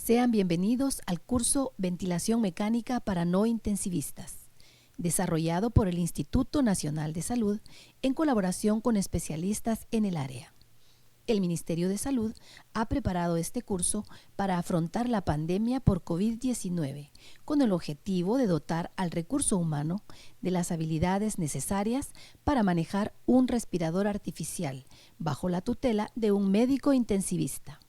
Sean bienvenidos al curso Ventilación Mecánica para no intensivistas, desarrollado por el Instituto Nacional de Salud en colaboración con especialistas en el área. El Ministerio de Salud ha preparado este curso para afrontar la pandemia por COVID-19 con el objetivo de dotar al recurso humano de las habilidades necesarias para manejar un respirador artificial bajo la tutela de un médico intensivista.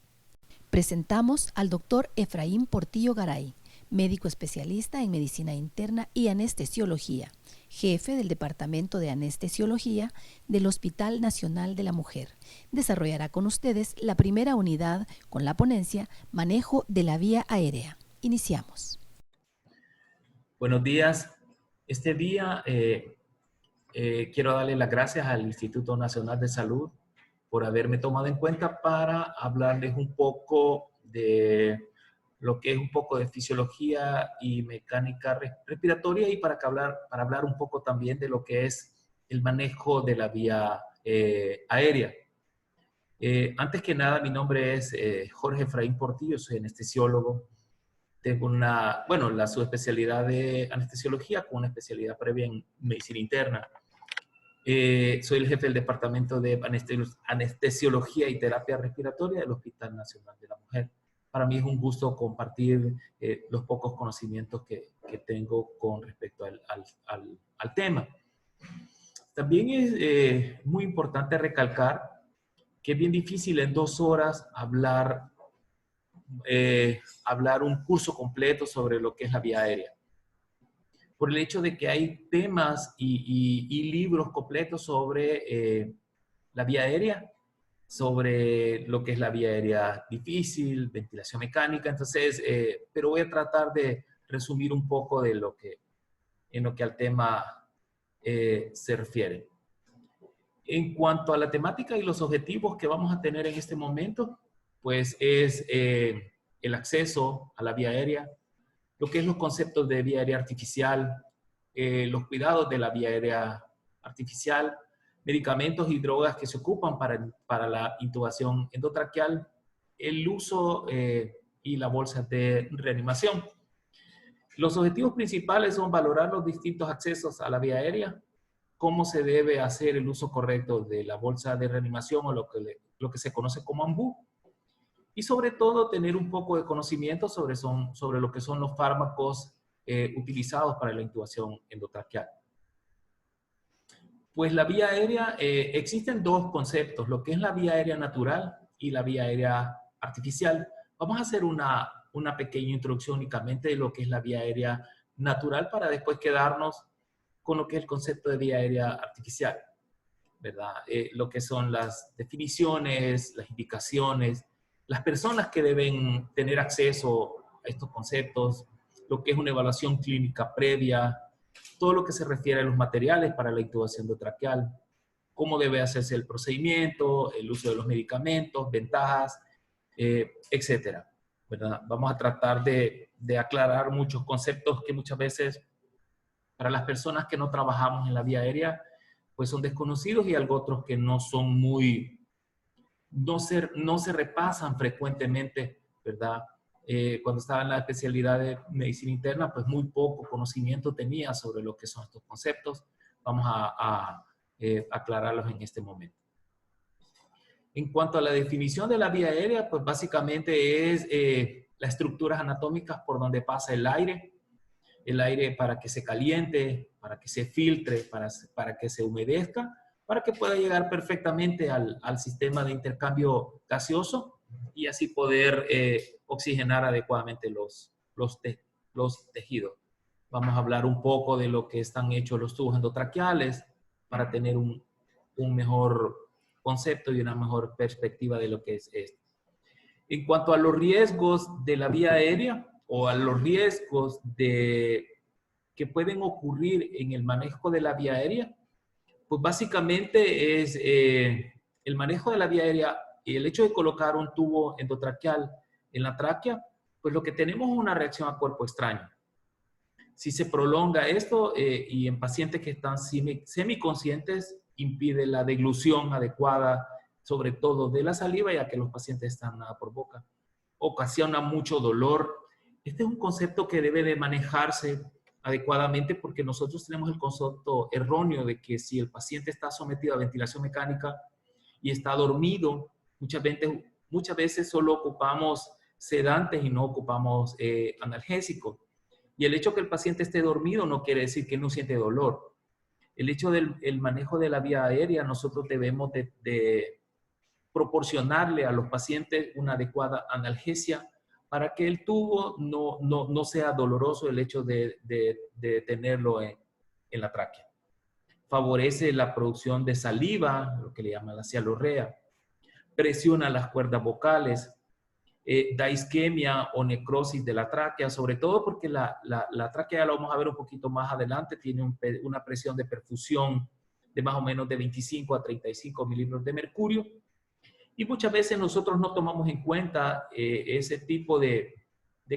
Presentamos al Dr. Efraín Portillo Garay, médico especialista en medicina interna y anestesiología, jefe del Departamento de Anestesiología del Hospital Nacional de la Mujer. Desarrollará con ustedes la primera unidad con la ponencia Manejo de la Vía Aérea. Iniciamos. Buenos días. Este día quiero darle las gracias al Instituto Nacional de Salud por haberme tomado en cuenta para hablarles un poco de lo que es un poco de fisiología y mecánica respiratoria y para hablar un poco también de lo que es el manejo de la vía aérea. Antes que nada, mi nombre es Jorge Efraín Portillo, soy anestesiólogo. Tengo la subespecialidad de anestesiología con una especialidad previa en medicina interna. Soy el jefe del Departamento de Anestesiología y Terapia Respiratoria del Hospital Nacional de la Mujer. Para mí es un gusto compartir los pocos conocimientos que tengo con respecto al tema. También es muy importante recalcar que es bien difícil en 2 horas hablar un curso completo sobre lo que es la vía aérea. Por el hecho de que hay temas y libros completos sobre la vía aérea, sobre lo que es la vía aérea difícil, ventilación mecánica. Entonces, pero voy a tratar de resumir un poco de en lo que al tema se refiere. En cuanto a la temática y los objetivos que vamos a tener en este momento, pues es el acceso a la vía aérea, lo que es los conceptos de vía aérea artificial, los cuidados de la vía aérea artificial, medicamentos y drogas que se ocupan para la intubación endotraqueal, el uso y la bolsa de reanimación. Los objetivos principales son valorar los distintos accesos a la vía aérea, cómo se debe hacer el uso correcto de la bolsa de reanimación o lo que se conoce como AMBU, y sobre todo tener un poco de conocimiento sobre lo que son los fármacos utilizados para la intubación endotraqueal. Pues la vía aérea, existen 2 conceptos, lo que es la vía aérea natural y la vía aérea artificial. Vamos a hacer una pequeña introducción únicamente de lo que es la vía aérea natural para después quedarnos con lo que es el concepto de vía aérea artificial, ¿verdad? Lo que son las definiciones, las indicaciones, las personas que deben tener acceso a estos conceptos, lo que es una evaluación clínica previa, todo lo que se refiere a los materiales para la intubación endotraqueal, cómo debe hacerse el procedimiento, el uso de los medicamentos, ventajas, etcétera, ¿verdad? Vamos a tratar de aclarar muchos conceptos que muchas veces para las personas que no trabajamos en la vía aérea pues son desconocidos y algo otros que no son no se repasan frecuentemente, ¿verdad? Cuando estaba en la especialidad de medicina interna, pues muy poco conocimiento tenía sobre lo que son estos conceptos. Vamos a aclararlos en este momento. En cuanto a la definición de la vía aérea, pues básicamente es las estructuras anatómicas por donde pasa el aire para que se caliente, para que se filtre, para que se humedezca, para que pueda llegar perfectamente al sistema de intercambio gaseoso y así poder oxigenar adecuadamente los tejidos. Vamos a hablar un poco de lo que están hechos los tubos endotraqueales para tener un mejor concepto y una mejor perspectiva de lo que es esto. En cuanto a los riesgos de la vía aérea o a los riesgos que pueden ocurrir en el manejo de la vía aérea, pues básicamente es el manejo de la vía aérea y el hecho de colocar un tubo endotraqueal en la tráquea, pues lo que tenemos es una reacción a cuerpo extraño. Si se prolonga esto y en pacientes que están semiconscientes, impide la deglución adecuada, sobre todo de la saliva, ya que los pacientes están nada por boca. ocasiona mucho dolor. Este es un concepto que debe de manejarse adecuadamente porque nosotros tenemos el concepto erróneo de que si el paciente está sometido a ventilación mecánica y está dormido, muchas veces solo ocupamos sedantes y no ocupamos analgésicos. Y el hecho que el paciente esté dormido no quiere decir que no siente dolor. El hecho del manejo de la vía aérea, nosotros debemos de proporcionarle a los pacientes una adecuada analgesia para que el tubo no sea doloroso el hecho de tenerlo en la tráquea. Favorece la producción de saliva, lo que le llaman la cialorrea, presiona las cuerdas vocales, da isquemia o necrosis de la tráquea, sobre todo porque la tráquea, ya lo vamos a ver un poquito más adelante, tiene una presión de perfusión de más o menos de 25 a 35 milímetros de mercurio. Y muchas veces nosotros no tomamos en cuenta ese tipo de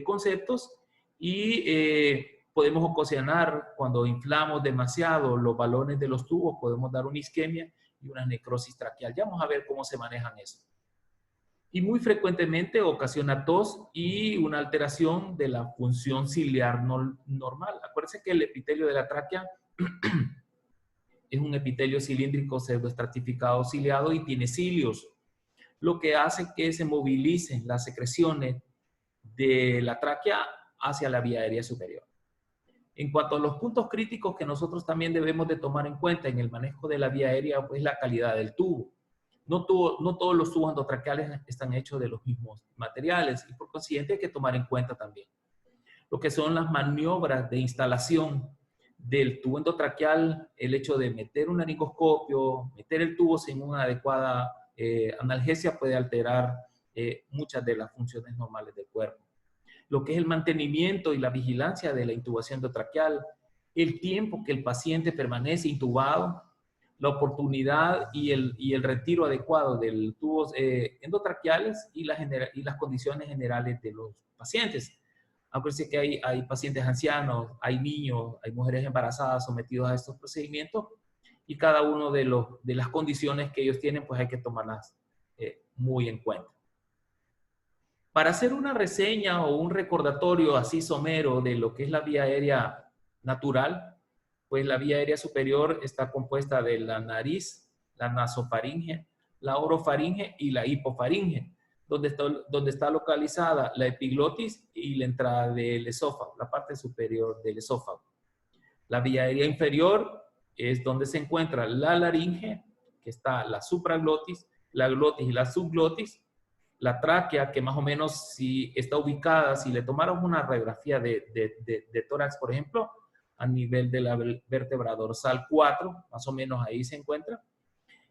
conceptos y podemos ocasionar, cuando inflamos demasiado los balones de los tubos, podemos dar una isquemia y una necrosis traqueal. Ya vamos a ver cómo se manejan eso. Y muy frecuentemente ocasiona tos y una alteración de la función ciliar normal. Acuérdense que el epitelio de la tráquea es un epitelio cilíndrico pseudoestratificado ciliado y tiene cilios, lo que hace que se movilicen las secreciones de la tráquea hacia la vía aérea superior. En cuanto a los puntos críticos que nosotros también debemos de tomar en cuenta en el manejo de la vía aérea, pues la calidad del tubo. No todos los tubos endotraqueales están hechos de los mismos materiales y por consiguiente hay que tomar en cuenta también lo que son las maniobras de instalación del tubo endotraqueal, el hecho de meter un laringoscopio, meter el tubo sin una adecuada analgesia puede alterar muchas de las funciones normales del cuerpo. Lo que es el mantenimiento y la vigilancia de la intubación endotraqueal, el tiempo que el paciente permanece intubado, la oportunidad y el retiro adecuado del tubos endotraqueales y las condiciones generales de los pacientes. Acuérdense que hay pacientes ancianos, hay niños, hay mujeres embarazadas sometidos a estos procedimientos y cada uno de las condiciones que ellos tienen, pues hay que tomarlas muy en cuenta. Para hacer una reseña o un recordatorio así somero de lo que es la vía aérea natural, pues la vía aérea superior está compuesta de la nariz, la nasofaringe, la orofaringe y la hipofaringe, donde está localizada la epiglotis y la entrada del esófago, la parte superior del esófago. La vía aérea inferior es donde se encuentra la laringe, que está la supraglotis, la glotis y la subglotis, la tráquea, que más o menos si está ubicada, si le tomáramos una radiografía de tórax, por ejemplo, a nivel de la vértebra dorsal 4, más o menos ahí se encuentra,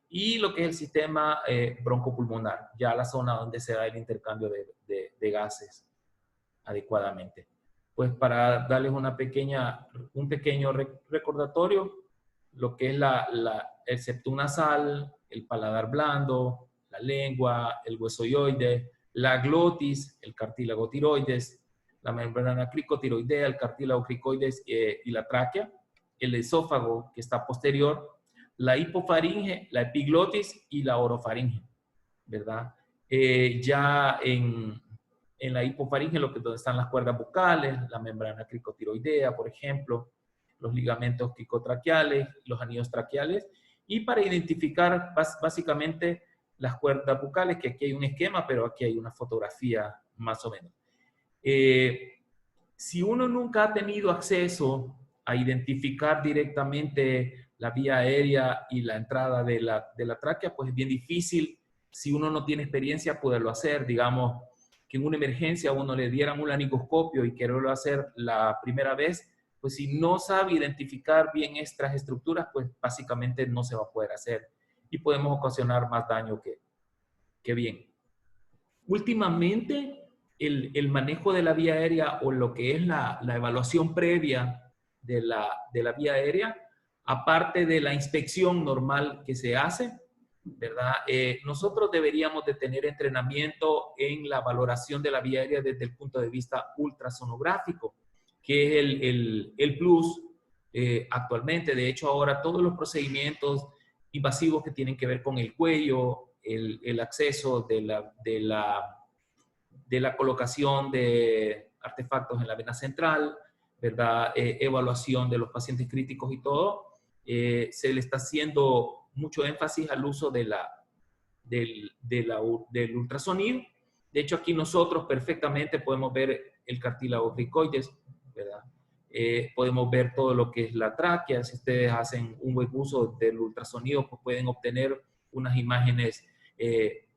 y lo que es el sistema broncopulmonar, ya la zona donde se da el intercambio de gases adecuadamente. Pues para darles un pequeño recordatorio, lo que es el septum nasal, el paladar blando, la lengua, el hueso hyoide, la glotis, el cartílago tiroides, la membrana cricotiroidea, el cartílago cricoides y la tráquea, el esófago que está posterior, la hipofaringe, la epiglotis y la orofaringe, ¿verdad? Ya en la hipofaringe, donde están las cuerdas vocales, la membrana cricotiroidea, por ejemplo, los ligamentos cricotraqueales, los anillos traqueales, y para identificar básicamente las cuerdas bucales, que aquí hay un esquema, pero aquí hay una fotografía más o menos. Si uno nunca ha tenido acceso a identificar directamente la vía aérea y la entrada de la tráquea, pues es bien difícil, si uno no tiene experiencia, poderlo hacer. Digamos que en una emergencia a uno le dieran un laringoscopio y quererlo hacer la primera vez, pues si no sabe identificar bien estas estructuras, pues básicamente no se va a poder hacer y podemos ocasionar más daño que bien. Últimamente, el manejo de la vía aérea o lo que es la evaluación previa de la vía aérea, aparte de la inspección normal que se hace, ¿verdad? Nosotros deberíamos de tener entrenamiento en la valoración de la vía aérea desde el punto de vista ultrasonográfico, que es el plus actualmente. De hecho, ahora todos los procedimientos invasivos que tienen que ver con el cuello, el acceso de de la colocación de artefactos en la vena central, ¿verdad? Evaluación de los pacientes críticos y todo, se le está haciendo mucho énfasis al uso del ultrasonido. De hecho, aquí nosotros perfectamente podemos ver el cartílago cricoides, ¿verdad? Podemos ver todo lo que es la tráquea. Si ustedes hacen un buen uso del ultrasonido, pues pueden obtener unas imágenes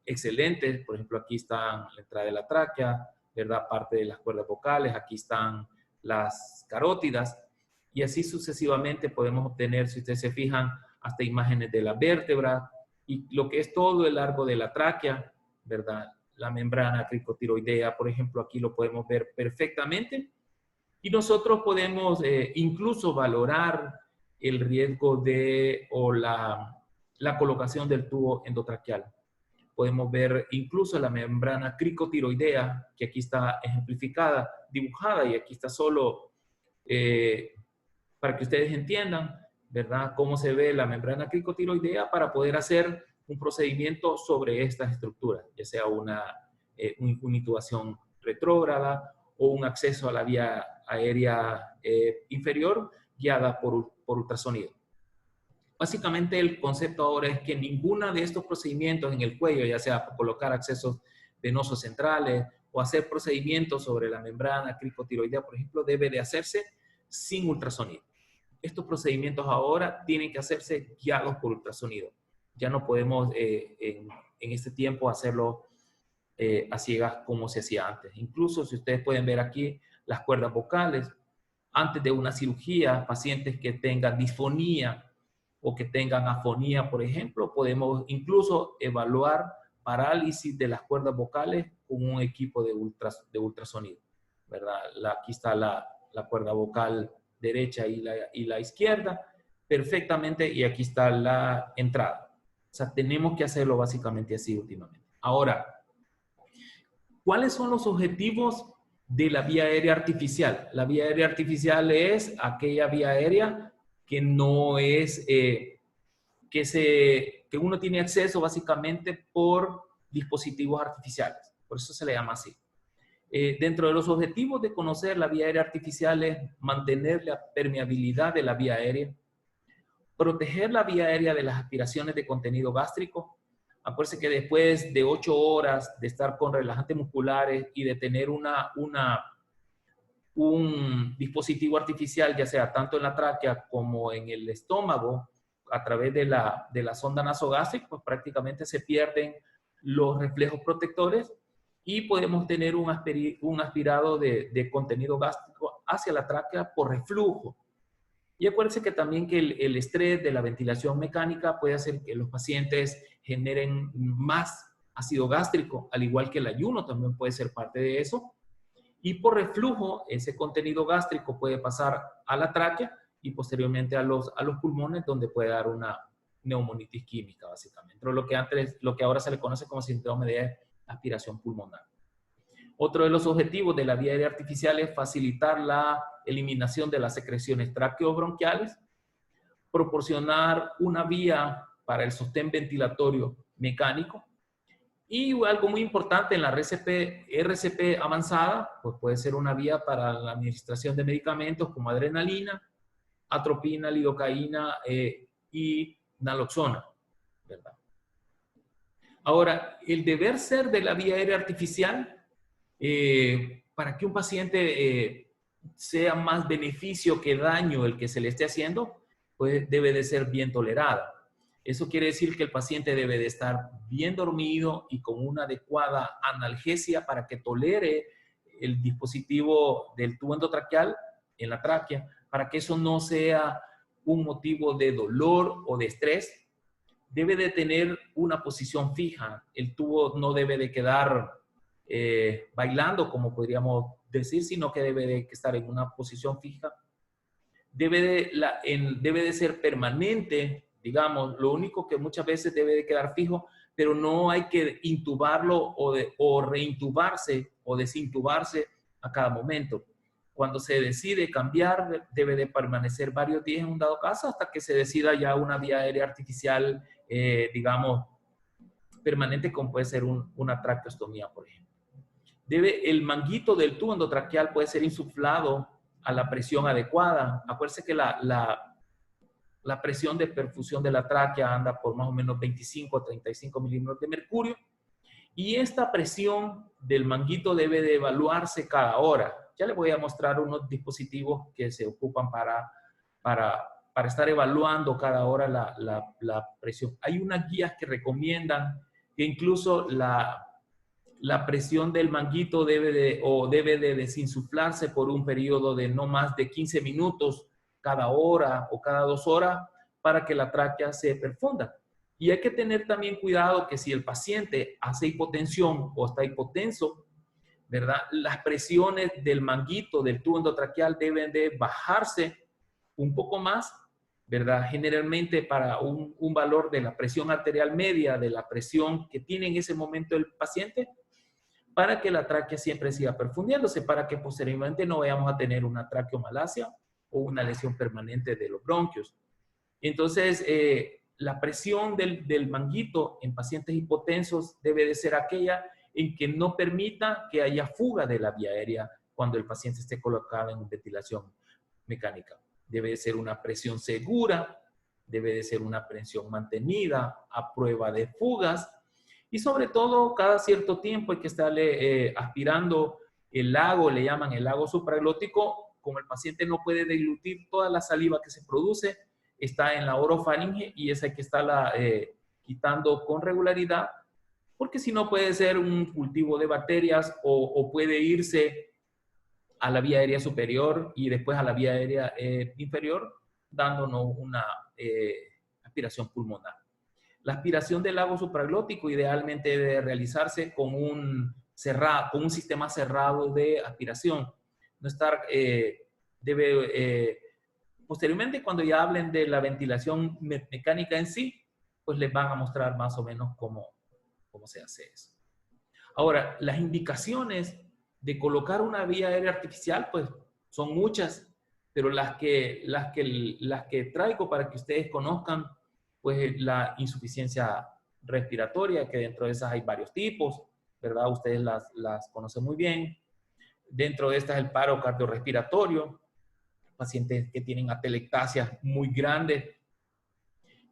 excelentes. Por ejemplo, aquí está la entrada de la tráquea, ¿verdad? Parte de las cuerdas vocales, aquí están las carótidas, y así sucesivamente podemos obtener, si ustedes se fijan, hasta imágenes de la vértebra y lo que es todo el largo de la tráquea, ¿verdad? La membrana cricotiroidea, por ejemplo, aquí lo podemos ver perfectamente. Y nosotros podemos incluso valorar el riesgo de o la colocación del tubo endotraqueal. Podemos ver incluso la membrana cricotiroidea, que aquí está ejemplificada, dibujada, y aquí está solo para que ustedes entiendan, ¿verdad?, cómo se ve la membrana cricotiroidea para poder hacer un procedimiento sobre estas estructuras, ya sea una intubación retrógrada o un acceso a la vía aérea inferior guiada por ultrasonido. Básicamente el concepto ahora es que ninguno de estos procedimientos en el cuello, ya sea colocar accesos venosos centrales o hacer procedimientos sobre la membrana cricotiroidea, por ejemplo, debe de hacerse sin ultrasonido. Estos procedimientos ahora tienen que hacerse guiados por ultrasonido. Ya no podemos en este tiempo hacerlo a ciegas como se hacía antes. Incluso si ustedes pueden ver aquí las cuerdas vocales, antes de una cirugía, pacientes que tengan disfonía o que tengan afonía, por ejemplo, podemos incluso evaluar parálisis de las cuerdas vocales con un equipo de ultrasonido, ¿verdad? Aquí está la cuerda vocal derecha y la izquierda perfectamente, y aquí está la entrada. O sea, tenemos que hacerlo básicamente así últimamente. Ahora, ¿cuáles son los objetivos de la vía aérea artificial? La vía aérea artificial es aquella vía aérea que no es, que uno tiene acceso básicamente por dispositivos artificiales. Por eso se le llama así. Dentro de los objetivos de conocer la vía aérea artificial es mantener la permeabilidad de la vía aérea, proteger la vía aérea de las aspiraciones de contenido gástrico. Acuérdense que después de 8 horas de estar con relajantes musculares y de tener un dispositivo artificial, ya sea tanto en la tráquea como en el estómago, a través de la sonda nasogástrica, pues prácticamente se pierden los reflejos protectores y podemos tener un aspirado de contenido gástrico hacia la tráquea por reflujo. Y acuérdense que también que el estrés de la ventilación mecánica puede hacer que los pacientes generen más ácido gástrico, al igual que el ayuno también puede ser parte de eso. Y por reflujo, ese contenido gástrico puede pasar a la tráquea y posteriormente a los pulmones, donde puede dar una neumonitis química, básicamente. Pero lo que ahora se le conoce como síndrome de aspiración pulmonar. Otro de los objetivos de la vía aérea artificial es facilitar la eliminación de las secreciones traqueobronquiales, proporcionar una vía para el sostén ventilatorio mecánico, y algo muy importante en la RCP avanzada, pues puede ser una vía para la administración de medicamentos como adrenalina, atropina, lidocaína y naloxona, ¿verdad? Ahora, el deber ser de la vía aérea artificial, para que un paciente sea más beneficio que daño el que se le esté haciendo, pues debe de ser bien tolerada. Eso quiere decir que el paciente debe de estar bien dormido y con una adecuada analgesia para que tolere el dispositivo del tubo endotraqueal en la tráquea, para que eso no sea un motivo de dolor o de estrés. Debe de tener una posición fija. El tubo no debe de quedar bailando, como podríamos decir, sino que debe de estar en una posición fija. Debe de ser permanente, digamos. Lo único que muchas veces debe de quedar fijo, pero no hay que intubarlo o reintubarse o desintubarse a cada momento. Cuando se decide cambiar, debe de permanecer varios días en un dado caso hasta que se decida ya una vía aérea artificial, digamos, permanente, como puede ser una traqueostomía, por ejemplo. el manguito del tubo endotraqueal puede ser insuflado a la presión adecuada. Acuérdense que la presión de perfusión de la tráquea anda por más o menos 25 a 35 milímetros de mercurio. Y esta presión del manguito debe de evaluarse cada hora. Ya les voy a mostrar unos dispositivos que se ocupan para estar evaluando cada hora la presión. Hay unas guías que recomiendan que incluso la presión del manguito debe de desinsuflarse por un periodo de no más de 15 minutos cada hora o cada 2 horas para que la tráquea se perfunda. Y hay que tener también cuidado que si el paciente hace hipotensión o está hipotenso, ¿verdad? Las presiones del manguito, del tubo endotraqueal deben de bajarse un poco más, ¿verdad? Generalmente para un valor de la presión arterial media, de la presión que tiene en ese momento el paciente, para que la tráquea siempre siga perfundiéndose, para que posteriormente no vayamos a tener una traqueomalacia o una lesión permanente de los bronquios. Entonces, la presión del manguito en pacientes hipotensos debe de ser aquella en que no permita que haya fuga de la vía aérea cuando el paciente esté colocado en ventilación mecánica. Debe de ser una presión segura, debe de ser una presión mantenida a prueba de fugas y sobre todo cada cierto tiempo hay que estarle aspirando el lago, le llaman el lago supraglótico, como el paciente no puede deglutir toda la saliva que se produce, está en la orofaringe y esa hay que estarla quitando con regularidad, porque si no puede ser un cultivo de bacterias o puede irse a la vía aérea superior y después a la vía aérea inferior, dándonos una aspiración pulmonar. La aspiración del lago supraglótico idealmente debe realizarse con un sistema cerrado de aspiración. No estar, posteriormente, cuando ya hablen de la ventilación mecánica en sí, pues les van a mostrar más o menos cómo se hace eso. Ahora, las indicaciones de colocar una vía aérea artificial, pues son muchas, pero las que traigo para que ustedes conozcan, pues la insuficiencia respiratoria, que dentro de esas hay varios tipos, ¿verdad? Ustedes las conocen muy bien. Dentro de estas el paro cardiorrespiratorio, pacientes que tienen atelectasias muy grandes,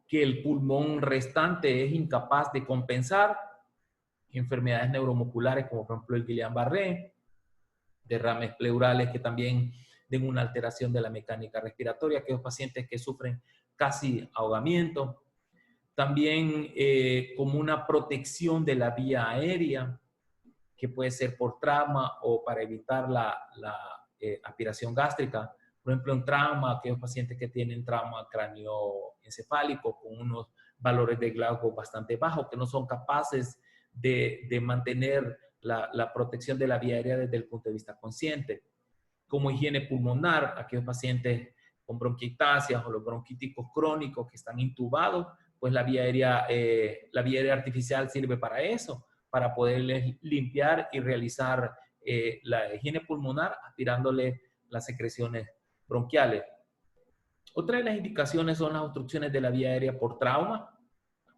que el pulmón restante es incapaz de compensar, enfermedades neuromusculares como por ejemplo el Guillain-Barré, derrames pleurales que también den una alteración de la mecánica respiratoria, aquellos pacientes que sufren casi ahogamiento, también como una protección de la vía aérea, que puede ser por trauma o para evitar la aspiración gástrica. Por ejemplo, un trauma, aquellos pacientes que tienen trauma cráneoencefálico con unos valores de Glasgow bastante bajos, que no son capaces de mantener la protección de la vía aérea desde el punto de vista consciente. Como higiene pulmonar, aquellos pacientes con bronquiectasias o los bronquíticos crónicos que están intubados, pues la vía aérea artificial sirve para eso, para poderles limpiar y realizar la higiene pulmonar aspirándole las secreciones bronquiales. Otra de las indicaciones son las obstrucciones de la vía aérea por trauma,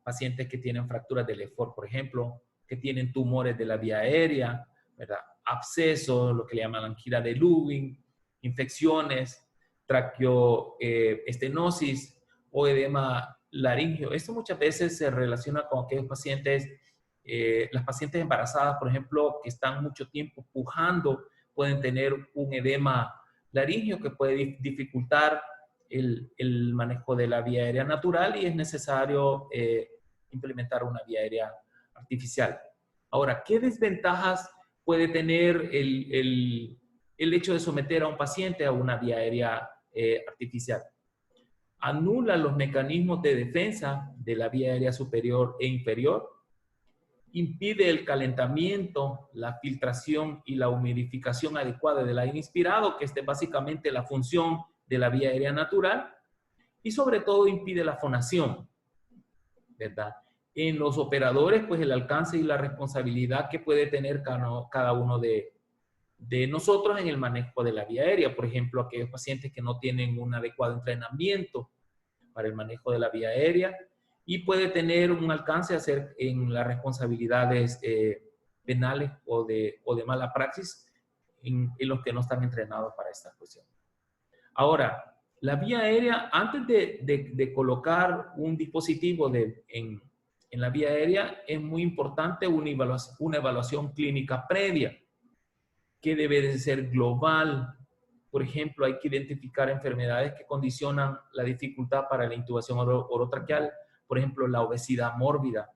pacientes que tienen fracturas del EFOR, por ejemplo, que tienen tumores de la vía aérea, ¿verdad? Abscesos, lo que le llaman angina de Lubin, infecciones, traqueoestenosis o edema laringio. Esto muchas veces se relaciona con aquellos pacientes, las pacientes embarazadas, por ejemplo, que están mucho tiempo pujando, pueden tener un edema laringio que puede dificultar el manejo de la vía aérea natural y es necesario implementar una vía aérea artificial. Ahora, ¿qué desventajas puede tener el hecho de someter a un paciente a una vía aérea artificial? Anula los mecanismos de defensa de la vía aérea superior e inferior, impide el calentamiento, la filtración y la humidificación adecuada del aire inspirado, que es básicamente la función de la vía aérea natural, y sobre todo impide la fonación, ¿verdad? En los operadores, pues el alcance y la responsabilidad que puede tener cada uno de nosotros en el manejo de la vía aérea. Por ejemplo, aquellos pacientes que no tienen un adecuado entrenamiento para el manejo de la vía aérea y puede tener un alcance en las responsabilidades penales o de mala praxis en los que no están entrenados para esta cuestión. Ahora, la vía aérea, antes de colocar un dispositivo en la vía aérea, es muy importante una evaluación clínica previa, que debe de ser global. Por ejemplo, hay que identificar enfermedades que condicionan la dificultad para la intubación orotraqueal, por ejemplo, la obesidad mórbida,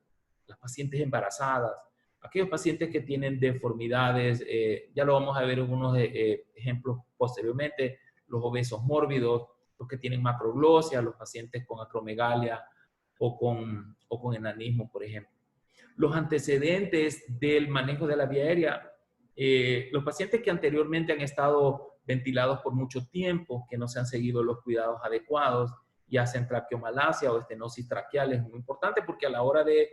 las pacientes embarazadas, aquellos pacientes que tienen deformidades, ya lo vamos a ver en unos ejemplos posteriormente, los obesos mórbidos, los que tienen macroglosia, los pacientes con acromegalia o con enanismo, por ejemplo. Los antecedentes del manejo de la vía aérea, los pacientes que anteriormente han estado ventilados por mucho tiempo, que no se han seguido los cuidados adecuados y hacen traqueomalacia o estenosis traqueal, es muy importante porque a la hora de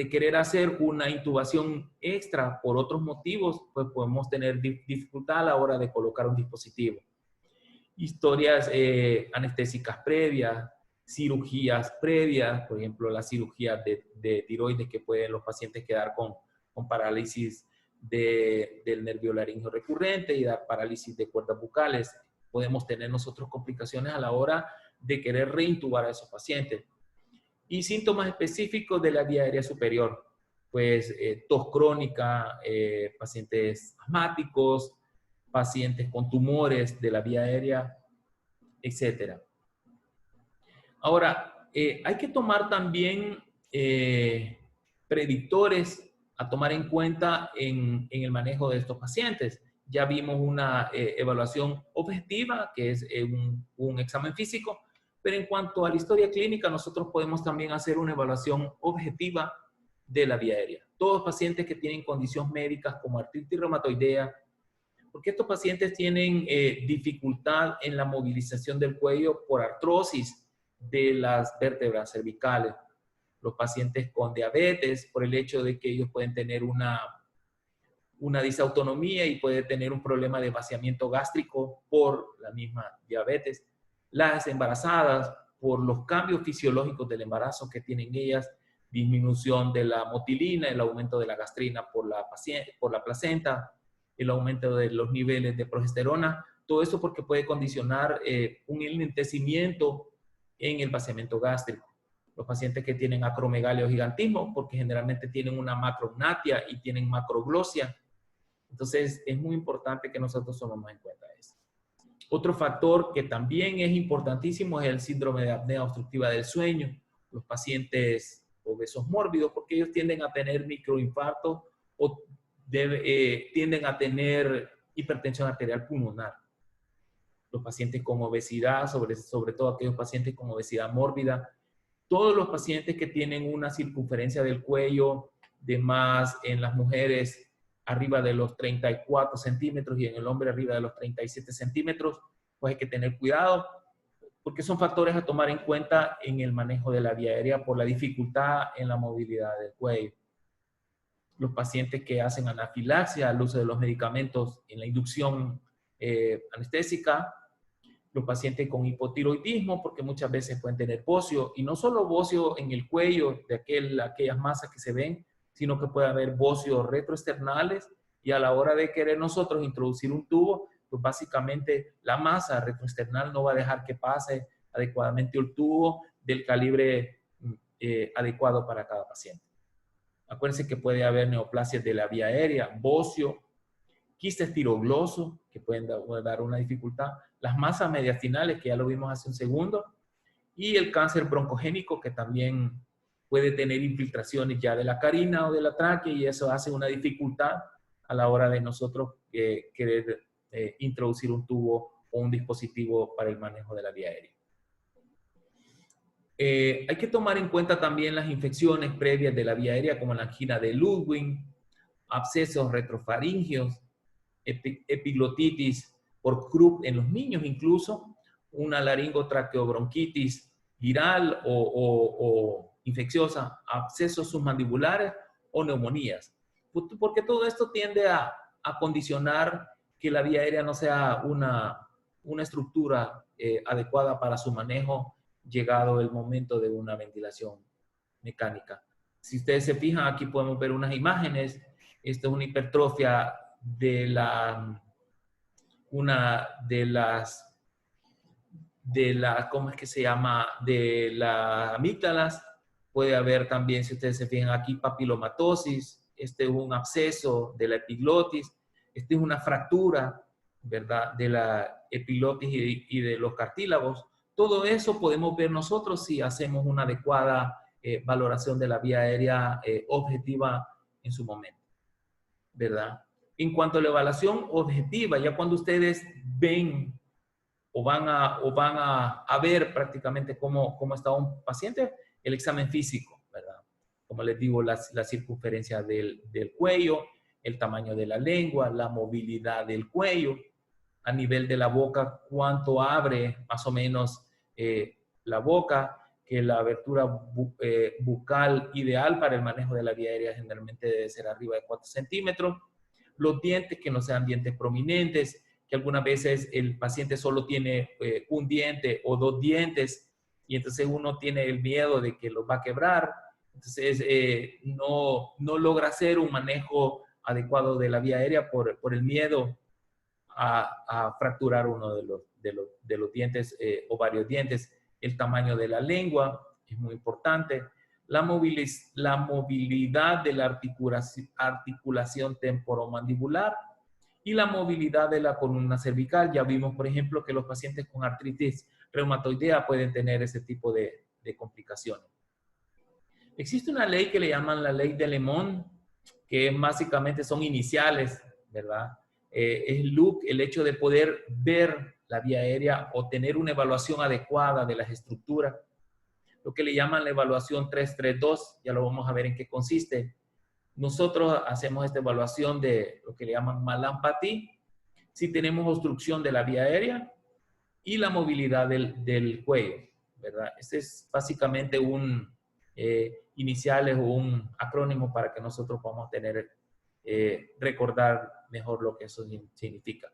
querer hacer una intubación extra por otros motivos, pues podemos tener dificultad a la hora de colocar un dispositivo. Historias anestésicas previas, cirugías previas, por ejemplo, la cirugía de tiroides que pueden los pacientes quedar con parálisis del nervio laríngeo recurrente y dar parálisis de cuerdas bucales. Podemos tener nosotros complicaciones a la hora de querer reintubar a esos pacientes. Y síntomas específicos de la vía aérea superior, pues tos crónica, pacientes asmáticos, pacientes con tumores de la vía aérea, etc. Ahora, hay que tomar también predictores a tomar en cuenta en el manejo de estos pacientes. Ya vimos una evaluación objetiva, que es un examen físico, pero en cuanto a la historia clínica, nosotros podemos también hacer una evaluación objetiva de la vía aérea. Todos los pacientes que tienen condiciones médicas como artritis reumatoidea, porque estos pacientes tienen dificultad en la movilización del cuello por artrosis de las vértebras cervicales. Los pacientes con diabetes, por el hecho de que ellos pueden tener una disautonomía y puede tener un problema de vaciamiento gástrico por la misma diabetes. Las embarazadas, por los cambios fisiológicos del embarazo que tienen ellas, disminución de la motilina, el aumento de la gastrina por la placenta, el aumento de los niveles de progesterona, todo eso porque puede condicionar un enlentecimiento en el vaciamiento gástrico. Los pacientes que tienen acromegalia o gigantismo, porque generalmente tienen una macrognatia y tienen macroglosia. Entonces, es muy importante que nosotros tomemos en cuenta eso. Otro factor que también es importantísimo es el síndrome de apnea obstructiva del sueño. Los pacientes obesos mórbidos, porque ellos tienden a tener microinfartos o tienden a tener hipertensión arterial pulmonar. Los pacientes con obesidad, sobre todo aquellos pacientes con obesidad mórbida, todos los pacientes que tienen una circunferencia del cuello de más en las mujeres arriba de los 34 centímetros y en el hombre arriba de los 37 centímetros, pues hay que tener cuidado porque son factores a tomar en cuenta en el manejo de la vía aérea por la dificultad en la movilidad del cuello. Los pacientes que hacen anafilaxia al uso de los medicamentos en la inducción anestésica, los pacientes con hipotiroidismo, porque muchas veces pueden tener bocio, y no solo bocio en el cuello de aquellas masas que se ven, sino que puede haber bocios retroesternales, y a la hora de querer nosotros introducir un tubo, pues básicamente la masa retroesternal no va a dejar que pase adecuadamente el tubo del calibre adecuado para cada paciente. Acuérdense que puede haber neoplasias de la vía aérea, bocio, quistes tiroglosos, que pueden dar una dificultad, las masas mediastinales, que ya lo vimos hace un segundo, y el cáncer broncogénico, que también puede tener infiltraciones ya de la carina o de la tráquea, y eso hace una dificultad a la hora de nosotros querer introducir un tubo o un dispositivo para el manejo de la vía aérea. Hay que tomar en cuenta también las infecciones previas de la vía aérea, como la angina de Ludwig, abscesos retrofaringios, epiglotitis por Krupp en los niños incluso, una laringotraqueobronquitis viral o infecciosa, abscesos submandibulares o neumonías. Porque todo esto tiende a condicionar que la vía aérea no sea una estructura adecuada para su manejo llegado el momento de una ventilación mecánica. Si ustedes se fijan, aquí podemos ver unas imágenes. Esta es una hipertrofia de ¿cómo es que se llama? De las amígdalas. Puede haber también, si ustedes se fijan aquí, papilomatosis. Este es un absceso de la epiglotis. Este es una fractura, ¿verdad? De la epiglotis y de los cartílagos. Todo eso podemos ver nosotros si hacemos una adecuada valoración de la vía aérea objetiva en su momento, ¿verdad? En cuanto a la evaluación objetiva, ya cuando ustedes ven o van a ver prácticamente cómo está un paciente, el examen físico, ¿verdad? Como les digo, la circunferencia del cuello, el tamaño de la lengua, la movilidad del cuello, a nivel de la boca, cuánto abre más o menos la boca, que la abertura bucal ideal para el manejo de la vía aérea generalmente debe ser arriba de 4 centímetros. Los dientes que no sean dientes prominentes, que algunas veces el paciente solo tiene un diente o 2 dientes y entonces uno tiene el miedo de que los va a quebrar. Entonces no logra hacer un manejo adecuado de la vía aérea por el miedo a fracturar uno de los dientes o varios dientes. El tamaño de la lengua es muy importante. La movilidad de la articulación temporomandibular y la movilidad de la columna cervical. Ya vimos, por ejemplo, que los pacientes con artritis reumatoidea pueden tener ese tipo de complicaciones. Existe una ley que le llaman la ley de Lemon, que básicamente son iniciales, ¿verdad? Es el hecho de poder ver la vía aérea o tener una evaluación adecuada de las estructuras. Lo que le llaman la evaluación 332, ya lo vamos a ver en qué consiste. Nosotros hacemos esta evaluación de lo que le llaman Mallampati, si tenemos obstrucción de la vía aérea y la movilidad del cuello, ¿verdad? Este es básicamente un iniciales o un acrónimo para que nosotros podamos recordar mejor lo que eso significa.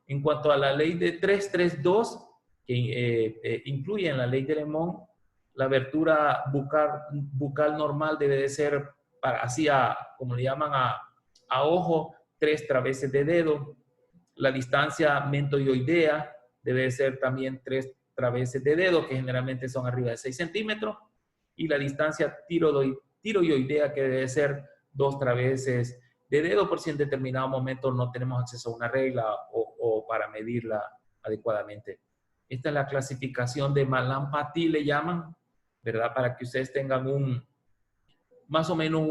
En cuanto a la ley de 332, que incluye en la ley de Lemon, la abertura bucal normal debe de ser como le llaman a ojo, 3 traveses de dedo. La distancia mentoidea debe ser también 3 traveses de dedo, que generalmente son arriba de 6 centímetros. Y la distancia tiroidea, que debe ser 2 traveses de dedo, por si en determinado momento no tenemos acceso a una regla o para medirla adecuadamente. Esta es la clasificación de Mallampati, le llaman, ¿verdad? Para que ustedes tengan más o menos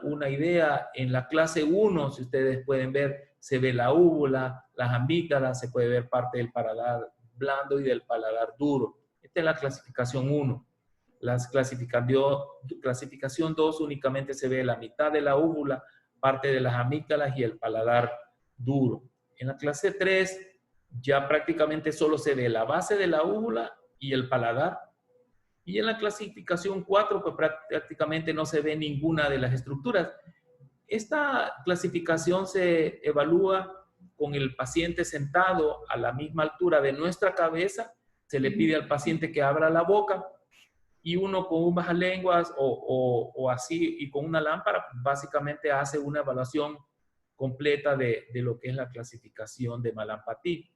una idea. En la clase 1, si ustedes pueden ver, se ve la úvula, las amígdalas, se puede ver parte del paladar blando y del paladar duro. Esta es la clasificación 1. La clasificación 2 únicamente se ve la mitad de la úvula, parte de las amígdalas y el paladar duro. En la clase 3 ya prácticamente solo se ve la base de la úvula y el paladar. Y en la clasificación 4 pues prácticamente no se ve ninguna de las estructuras. Esta clasificación se evalúa con el paciente sentado a la misma altura de nuestra cabeza. Se le pide al paciente que abra la boca y uno con un bajalenguas o así y con una lámpara básicamente hace una evaluación completa de lo que es la clasificación de Mallampati.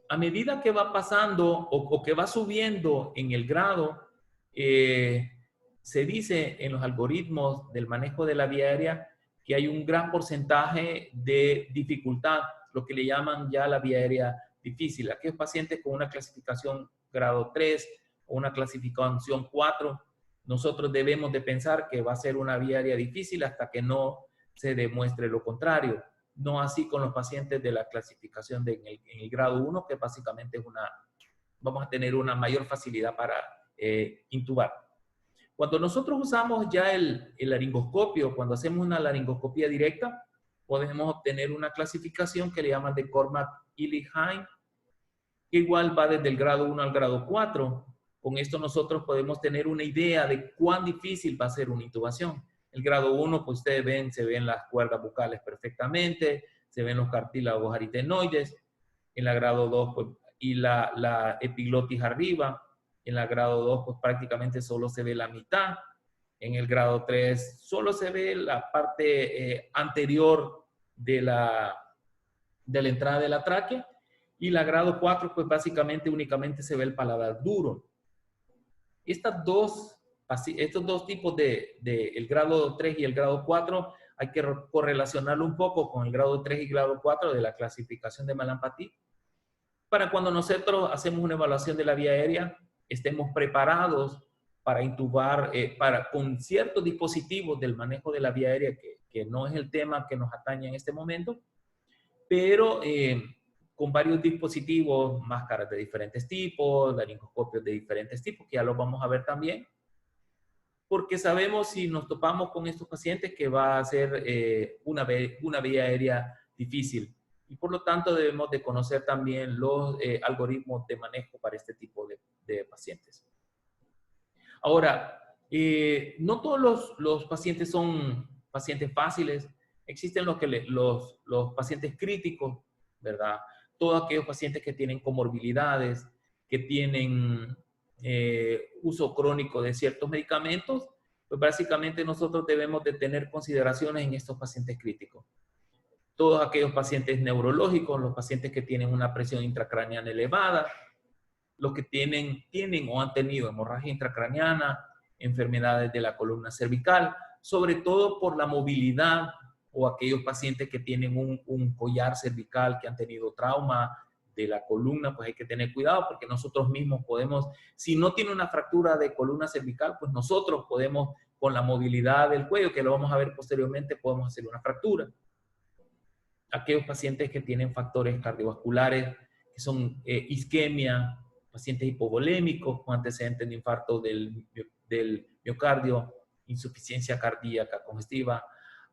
A medida que va pasando o que va subiendo en el grado, se dice en los algoritmos del manejo de la vía aérea que hay un gran porcentaje de dificultad, lo que le llaman ya la vía aérea difícil. Aquellos pacientes con una clasificación grado 3 o una clasificación 4, nosotros debemos de pensar que va a ser una vía aérea difícil hasta que no se demuestre lo contrario. No así con los pacientes de la clasificación en el grado 1, que básicamente vamos a tener una mayor facilidad para intubar. Cuando nosotros usamos ya el laringoscopio, cuando hacemos una laringoscopía directa, podemos obtener una clasificación que le llaman de Cormack-Illigheim, que igual va desde el grado 1 al grado 4. Con esto nosotros podemos tener una idea de cuán difícil va a ser una intubación. El grado 1, pues ustedes se ven las cuerdas bucales perfectamente, se ven los cartílagos aritenoides. En la grado 2, pues, y la epiglotis arriba. En la grado 2, pues prácticamente solo se ve la mitad. En el grado 3 solo se ve la parte anterior de la entrada de la tráquea, y la grado 4 pues básicamente únicamente se ve el paladar duro. Estos dos tipos el grado 3 y el grado 4 hay que correlacionarlo un poco con el grado 3 y grado 4 de la clasificación de Mallampati, para cuando nosotros hacemos una evaluación de la vía aérea, estemos preparados para intubar con ciertos dispositivos del manejo de la vía aérea, que no es el tema que nos atañe en este momento, pero con varios dispositivos, máscaras de diferentes tipos, laringoscopios de diferentes tipos, que ya los vamos a ver también, porque sabemos si nos topamos con estos pacientes que va a ser una vía aérea difícil. Y por lo tanto debemos de conocer también los algoritmos de manejo para este tipo de pacientes. Ahora, no todos los pacientes son pacientes fáciles. Existen los pacientes críticos, ¿verdad? Todos aquellos pacientes que tienen comorbilidades, que tienen uso crónico de ciertos medicamentos, pues básicamente nosotros debemos de tener consideraciones en estos pacientes críticos. Todos aquellos pacientes neurológicos, los pacientes que tienen una presión intracraneana elevada, los que tienen o han tenido hemorragia intracraneana, enfermedades de la columna cervical, sobre todo por la movilidad, o aquellos pacientes que tienen un collar cervical, que han tenido trauma de la columna, pues hay que tener cuidado porque nosotros mismos podemos, si no tiene una fractura de columna cervical, pues nosotros podemos, con la movilidad del cuello, que lo vamos a ver posteriormente, podemos hacer una fractura. Aquellos pacientes que tienen factores cardiovasculares, que son isquemia, pacientes hipovolémicos con antecedentes de infarto del miocardio, insuficiencia cardíaca congestiva,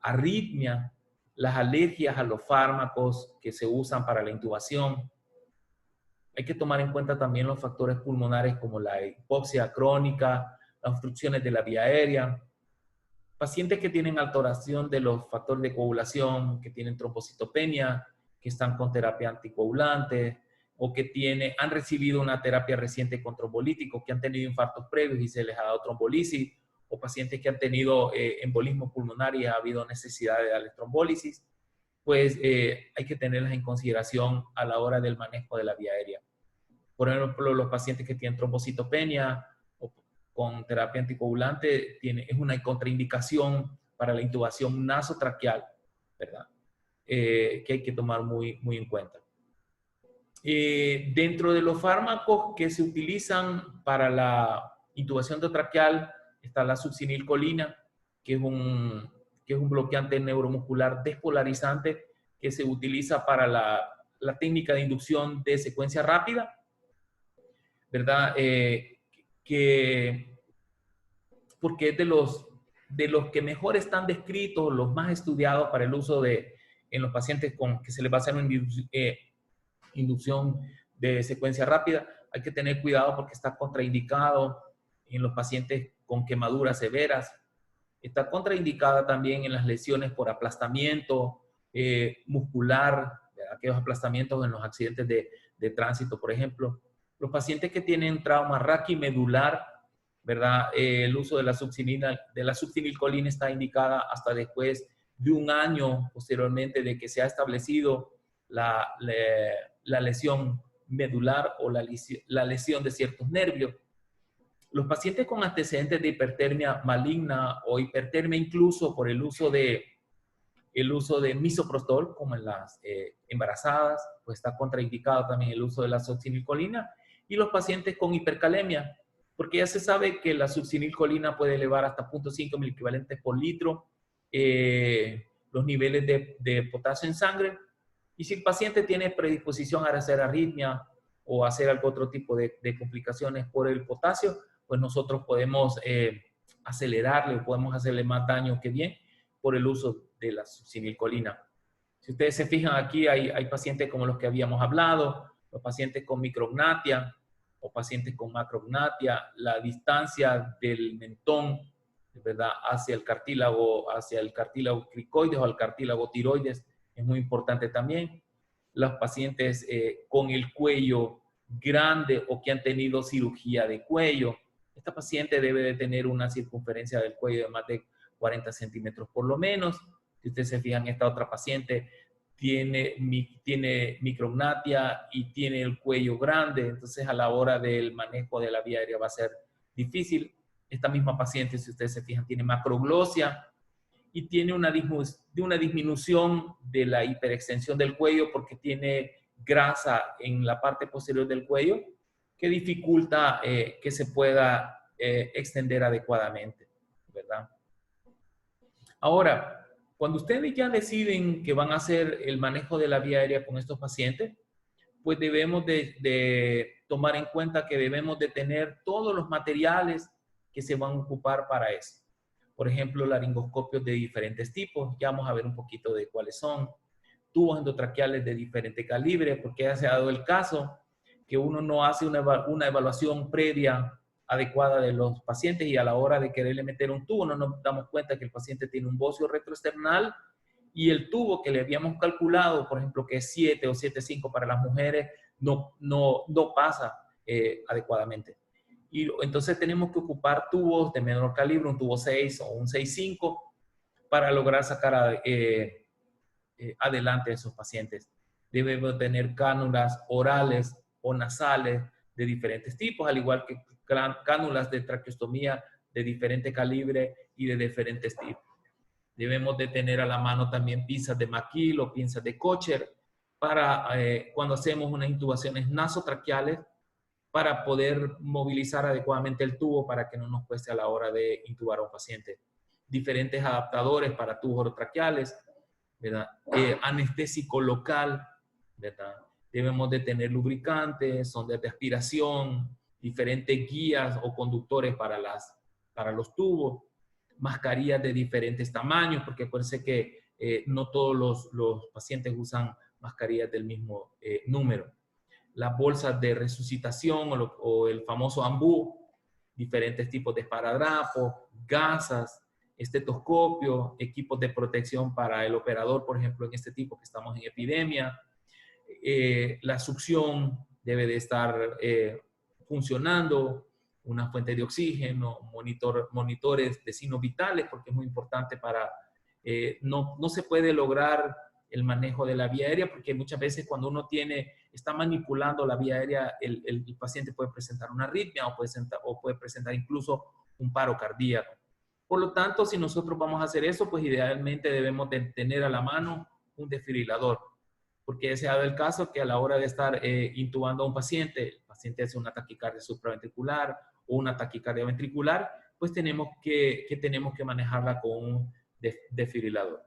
arritmia, las alergias a los fármacos que se usan para la intubación. Hay que tomar en cuenta también los factores pulmonares como la hipoxia crónica, las obstrucciones de la vía aérea, pacientes que tienen alteración de los factores de coagulación, que tienen trombocitopenia, que están con terapia anticoagulante, o que han recibido una terapia reciente con trombolíticos, que han tenido infartos previos y se les ha dado trombolisis, o pacientes que han tenido embolismo pulmonar y ha habido necesidad de darles trombólisis, pues hay que tenerlas en consideración a la hora del manejo de la vía aérea. Por ejemplo, los pacientes que tienen trombocitopenia o con terapia anticoagulante es una contraindicación para la intubación nasotraqueal, ¿verdad? Que hay que tomar muy en cuenta. Dentro de los fármacos que se utilizan para la intubación traqueal está la succinilcolina, que es un bloqueante neuromuscular despolarizante que se utiliza para la técnica de inducción de secuencia rápida, ¿verdad? Porque es de los que mejor están descritos, los más estudiados para el uso en los pacientes que se les va a hacer una inducción de secuencia rápida. Hay que tener cuidado porque está contraindicado en los pacientes con quemaduras severas. Está contraindicada también en las lesiones por aplastamiento muscular, aquellos aplastamientos en los accidentes de tránsito, por ejemplo. Los pacientes que tienen trauma raquimedular, ¿verdad? El uso de la succinilcolina está indicada hasta después de un año posteriormente de que se ha establecido la lesión medular o la lesión de ciertos nervios. Los pacientes con antecedentes de hipertermia maligna o hipertermia incluso por el uso de misoprostol, como en las embarazadas, pues está contraindicado también el uso de la succinilcolina. Y los pacientes con hipercalemia, porque ya se sabe que la succinilcolina puede elevar hasta 0.5 miliequivalentes por litro los niveles de potasio en sangre. Y si el paciente tiene predisposición a hacer arritmia o hacer algún otro tipo de complicaciones por el potasio, pues nosotros podemos acelerarle o podemos hacerle más daño que bien por el uso de la succinilcolina. Si ustedes se fijan aquí, hay pacientes como los que habíamos hablado, los pacientes con micrognatia o pacientes con macrognatia, la distancia del mentón, ¿verdad?, hacia el cartílago cricoides o al cartílago tiroides es muy importante también. Los pacientes con el cuello grande o que han tenido cirugía de cuello, Esta paciente debe de tener una circunferencia del cuello de más de 40 centímetros por lo menos. Si ustedes se fijan, esta otra paciente tiene micrognatia y tiene el cuello grande, entonces a la hora del manejo de la vía aérea va a ser difícil. Esta misma paciente, si ustedes se fijan, tiene macroglosia y tiene una disminución de la hiperextensión del cuello porque tiene grasa en la parte posterior del cuello que dificulta que se pueda extender adecuadamente, ¿verdad? Ahora, cuando ustedes ya deciden que van a hacer el manejo de la vía aérea con estos pacientes, pues debemos de tomar en cuenta que debemos de tener todos los materiales que se van a ocupar para eso. Por ejemplo, laringoscopios de diferentes tipos. Ya vamos a ver un poquito de cuáles son. Tubos endotraqueales de diferente calibre, porque ya se ha dado el caso que uno no hace una evaluación previa adecuada de los pacientes y a la hora de quererle meter un tubo no nos damos cuenta que el paciente tiene un bocio retroesternal y el tubo que le habíamos calculado, por ejemplo, que es 7 o 7,5 para las mujeres, no pasa adecuadamente. Y entonces tenemos que ocupar tubos de menor calibre, un tubo 6 o un 6,5 para lograr sacar adelante a esos pacientes. Debemos tener cánulas orales o nasales de diferentes tipos, al igual que cánulas de traqueostomía de diferente calibre y de diferentes tipos. Debemos de tener a la mano también pinzas de McKill o pinzas de Kocher para cuando hacemos unas intubaciones nasotraqueales para poder movilizar adecuadamente el tubo para que no nos cueste a la hora de intubar a un paciente. Diferentes adaptadores para tubos orotraqueales, ¿verdad? Anestésico local, ¿verdad? Debemos de tener lubricantes, sondas de aspiración, diferentes guías o conductores para los tubos, mascarillas de diferentes tamaños, porque acuérdense que no todos los pacientes usan mascarillas del mismo número. Las bolsas de resucitación o el famoso ambú, diferentes tipos de esparadrapos, gasas, estetoscopio, equipos de protección para el operador, por ejemplo, en este tipo que estamos en epidemia. La succión debe de estar funcionando, una fuente de oxígeno, monitores de signos vitales, porque es muy importante para... no se puede lograr el manejo de la vía aérea, porque muchas veces cuando uno está manipulando la vía aérea, el paciente puede presentar una arritmia o puede presentar incluso un paro cardíaco. Por lo tanto, si nosotros vamos a hacer eso, pues idealmente debemos de tener a la mano un desfibrilador, porque se ha dado el caso que a la hora de estar intubando a un paciente, el paciente hace una taquicardia supraventricular o una taquicardia ventricular, pues tenemos que manejarla con un desfibrilador.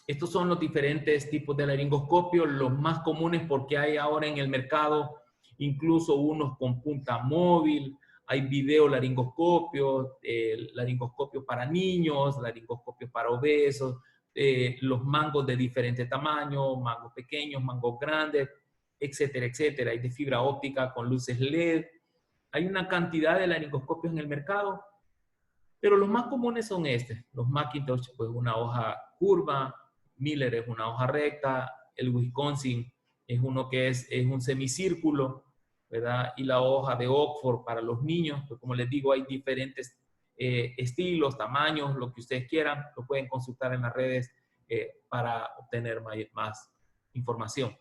Estos son los diferentes tipos de laringoscopio, los más comunes porque hay ahora en el mercado incluso unos con punta móvil, hay videolaringoscopios, laringoscopios para niños, laringoscopios para obesos, los mangos de diferente tamaño, mangos pequeños, mangos grandes, etcétera, etcétera. Hay de fibra óptica con luces LED. Hay una cantidad de laringoscopios en el mercado, pero los más comunes son los Macintosh, pues una hoja curva, Miller es una hoja recta, el Wisconsin es uno que es un semicírculo, ¿verdad? Y la hoja de Oxford para los niños, pues como les digo, hay diferentes estilos, tamaños, lo que ustedes quieran, lo pueden consultar en las redes para obtener más información.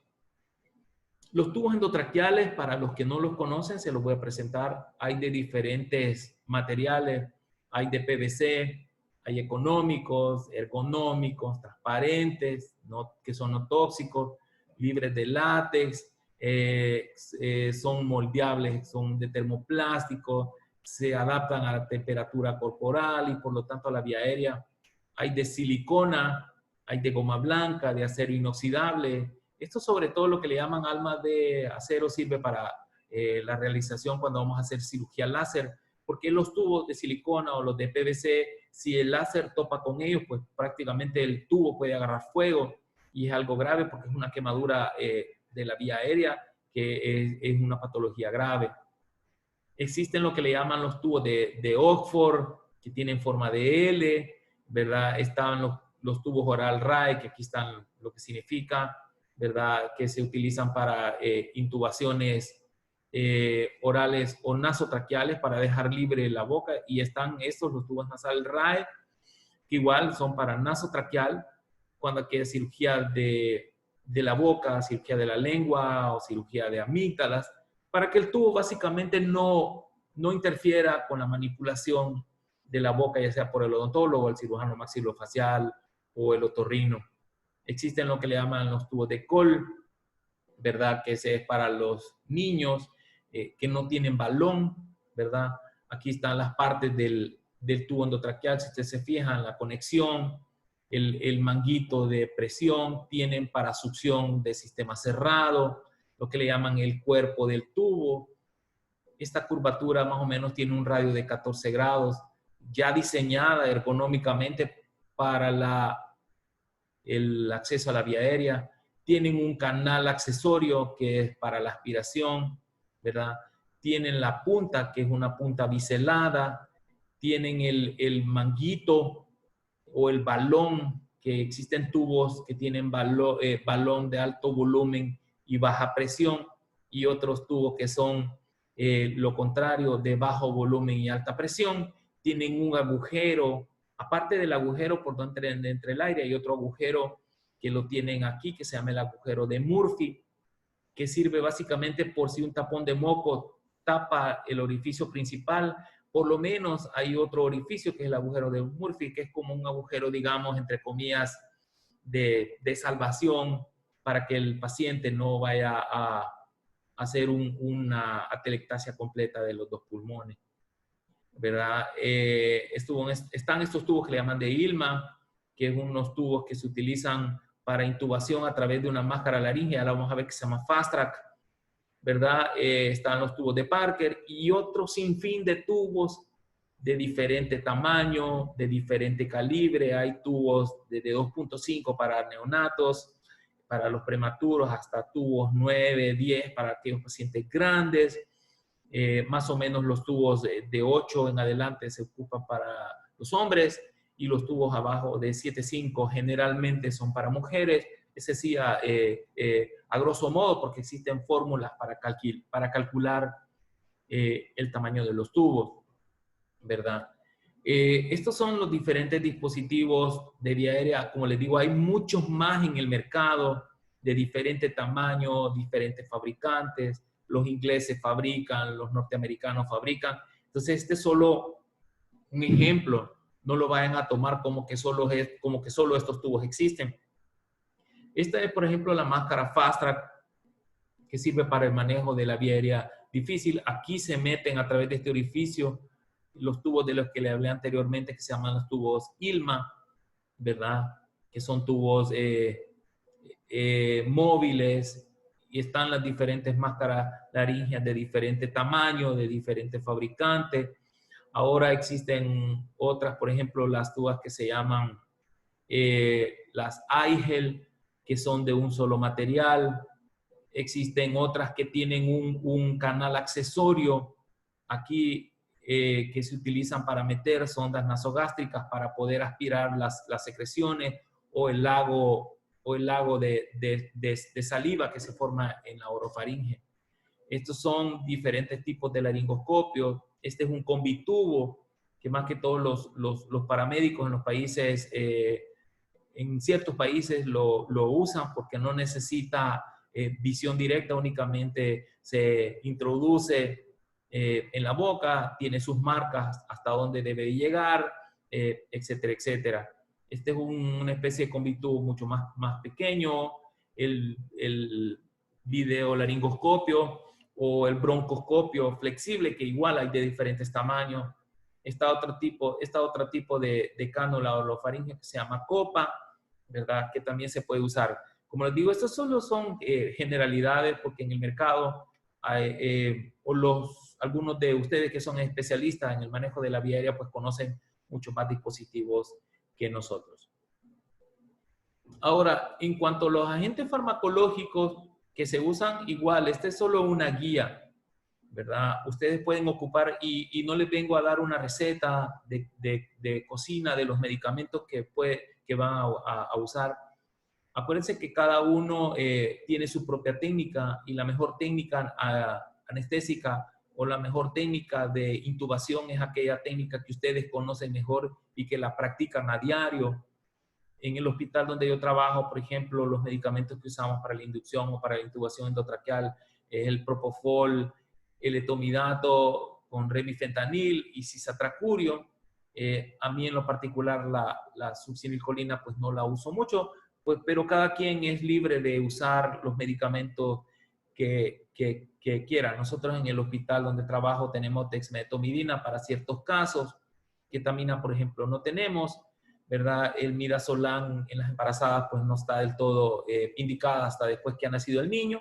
Los tubos endotraqueales, para los que no los conocen, se los voy a presentar. Hay de diferentes materiales, hay de PVC, hay económicos, ergonómicos, transparentes, que son no tóxicos, libres de látex, son moldeables, son de termoplástico, se adaptan a la temperatura corporal y por lo tanto a la vía aérea. Hay de silicona, hay de goma blanca, de acero inoxidable. Esto sobre todo lo que le llaman almas de acero sirve para la realización cuando vamos a hacer cirugía láser, porque los tubos de silicona o los de PVC, si el láser topa con ellos, pues prácticamente el tubo puede agarrar fuego y es algo grave porque es una quemadura de la vía aérea que es una patología grave. Existen lo que le llaman los tubos de Oxford, que tienen forma de L, ¿verdad? Están los tubos oral RAE, que aquí están lo que significa, ¿verdad? Que se utilizan para intubaciones orales o nasotraqueales para dejar libre la boca, y están estos, los tubos nasales RAE, que igual son para nasotraqueal, cuando hay cirugía de la boca, cirugía de la lengua o cirugía de amígdalas, para que el tubo básicamente no interfiera con la manipulación de la boca, ya sea por el odontólogo, el cirujano maxilofacial o el otorrino. Existen lo que le llaman los tubos de Cole, ¿verdad? Que ese es para los niños que no tienen balón, ¿verdad? Aquí están las partes del tubo endotraqueal, si ustedes se fijan, la conexión, el manguito de presión, tienen para succión de sistema cerrado, lo que le llaman el cuerpo del tubo. Esta curvatura más o menos tiene un radio de 14 grados, ya diseñada ergonómicamente para el acceso a la vía aérea. Tienen un canal accesorio que es para la aspiración, ¿verdad? Tienen la punta, que es una punta biselada. Tienen el manguito o el balón, que existen tubos que tienen balón de alto volumen y baja presión, y otros tubos que son lo contrario, de bajo volumen y alta presión. Tienen un agujero, aparte del agujero por donde entra el aire, hay otro agujero que lo tienen aquí, que se llama el agujero de Murphy, que sirve básicamente por si un tapón de moco tapa el orificio principal, por lo menos hay otro orificio que es el agujero de Murphy, que es como un agujero, digamos, entre comillas, de salvación para que el paciente no vaya a hacer una atelectasia completa de los dos pulmones, ¿verdad? Están estos tubos que le llaman de Ilma, que es unos tubos que se utilizan para intubación a través de una máscara laríngea. Ahora vamos a ver que se llama Fast Track, ¿verdad? Están los tubos de Parker y otro sinfín de tubos de diferente tamaño, de diferente calibre. Hay tubos de 2.5 para neonatos, para los prematuros, hasta tubos 9, 10 para aquellos pacientes grandes. Más o menos los tubos de 8 en adelante se ocupan para los hombres, y los tubos abajo de 7.5 generalmente son para mujeres. Ese sí, a grosso modo, porque existen fórmulas para calcular el tamaño de los tubos, ¿verdad? Estos son los diferentes dispositivos de vía aérea. Como les digo, hay muchos más en el mercado de diferente tamaño, diferentes fabricantes. Los ingleses fabrican, los norteamericanos fabrican. Entonces, este es solo un ejemplo. No lo vayan a tomar como que solo estos tubos existen. Esta es, por ejemplo, la máscara Fast Track, que sirve para el manejo de la vía aérea difícil. Aquí se meten a través de este orificio los tubos de los que le hablé anteriormente, que se llaman los tubos Ilma, ¿verdad? Que son tubos móviles, y están las diferentes máscaras laringeas de diferente tamaño, de diferentes fabricantes. Ahora existen otras, por ejemplo, las tubas que se llaman las iGel, que son de un solo material. Existen otras que tienen un canal accesorio aquí que se utilizan para meter sondas nasogástricas para poder aspirar las secreciones o el lago de saliva que se forma en la orofaringe. Estos son diferentes tipos de laringoscopio. Este es un combitubo que más que todos los paramédicos en los países, en ciertos países lo usan porque no necesita visión directa, únicamente se introduce en la boca, tiene sus marcas hasta dónde debe llegar, etcétera, etcétera. Este es una especie de combitubo mucho más pequeño. El videolaringoscopio o el broncoscopio flexible, que igual hay de diferentes tamaños. Está otro tipo de cánula orofaringea que se llama copa, ¿verdad? Que también se puede usar. Como les digo, estos solo son generalidades, porque en el mercado hay, algunos de ustedes que son especialistas en el manejo de la vía aérea, pues conocen mucho más dispositivos que nosotros. Ahora, en cuanto a los agentes farmacológicos que se usan, igual, este es solo una guía, ¿verdad? Ustedes pueden ocupar, y no les vengo a dar una receta de cocina de los medicamentos que van a usar. Acuérdense que cada uno tiene su propia técnica, y la mejor técnica a anestésica o la mejor técnica de intubación es aquella técnica que ustedes conocen mejor y que la practican a diario. En el hospital donde yo trabajo, por ejemplo, los medicamentos que usamos para la inducción o para la intubación endotraqueal es el propofol, el etomidato con remifentanil y cisatracurio. A mí en lo particular la succinilcolina pues no la uso mucho, pues, pero cada quien es libre de usar los medicamentos que quiera. Nosotros en el hospital donde trabajo tenemos dexmedetomidina para ciertos casos, ketamina, por ejemplo, no tenemos, ¿verdad? El midazolam en las embarazadas pues no está del todo indicada hasta después que ha nacido el niño.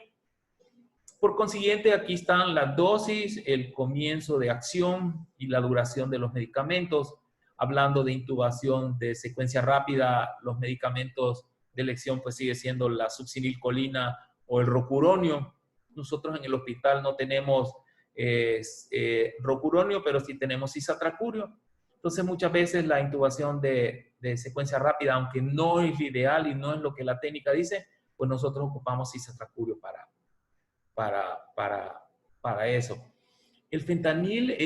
Por consiguiente, aquí están las dosis, el comienzo de acción y la duración de los medicamentos. Hablando de intubación de secuencia rápida, los medicamentos de elección pues sigue siendo la succinilcolina o el rocuronio. Nosotros en el hospital no tenemos rocuronio, pero sí tenemos cisatracurio. Entonces muchas veces la intubación de secuencia rápida, aunque no es ideal y no es lo que la técnica dice, pues nosotros ocupamos cisatracurio para eso. El fentanil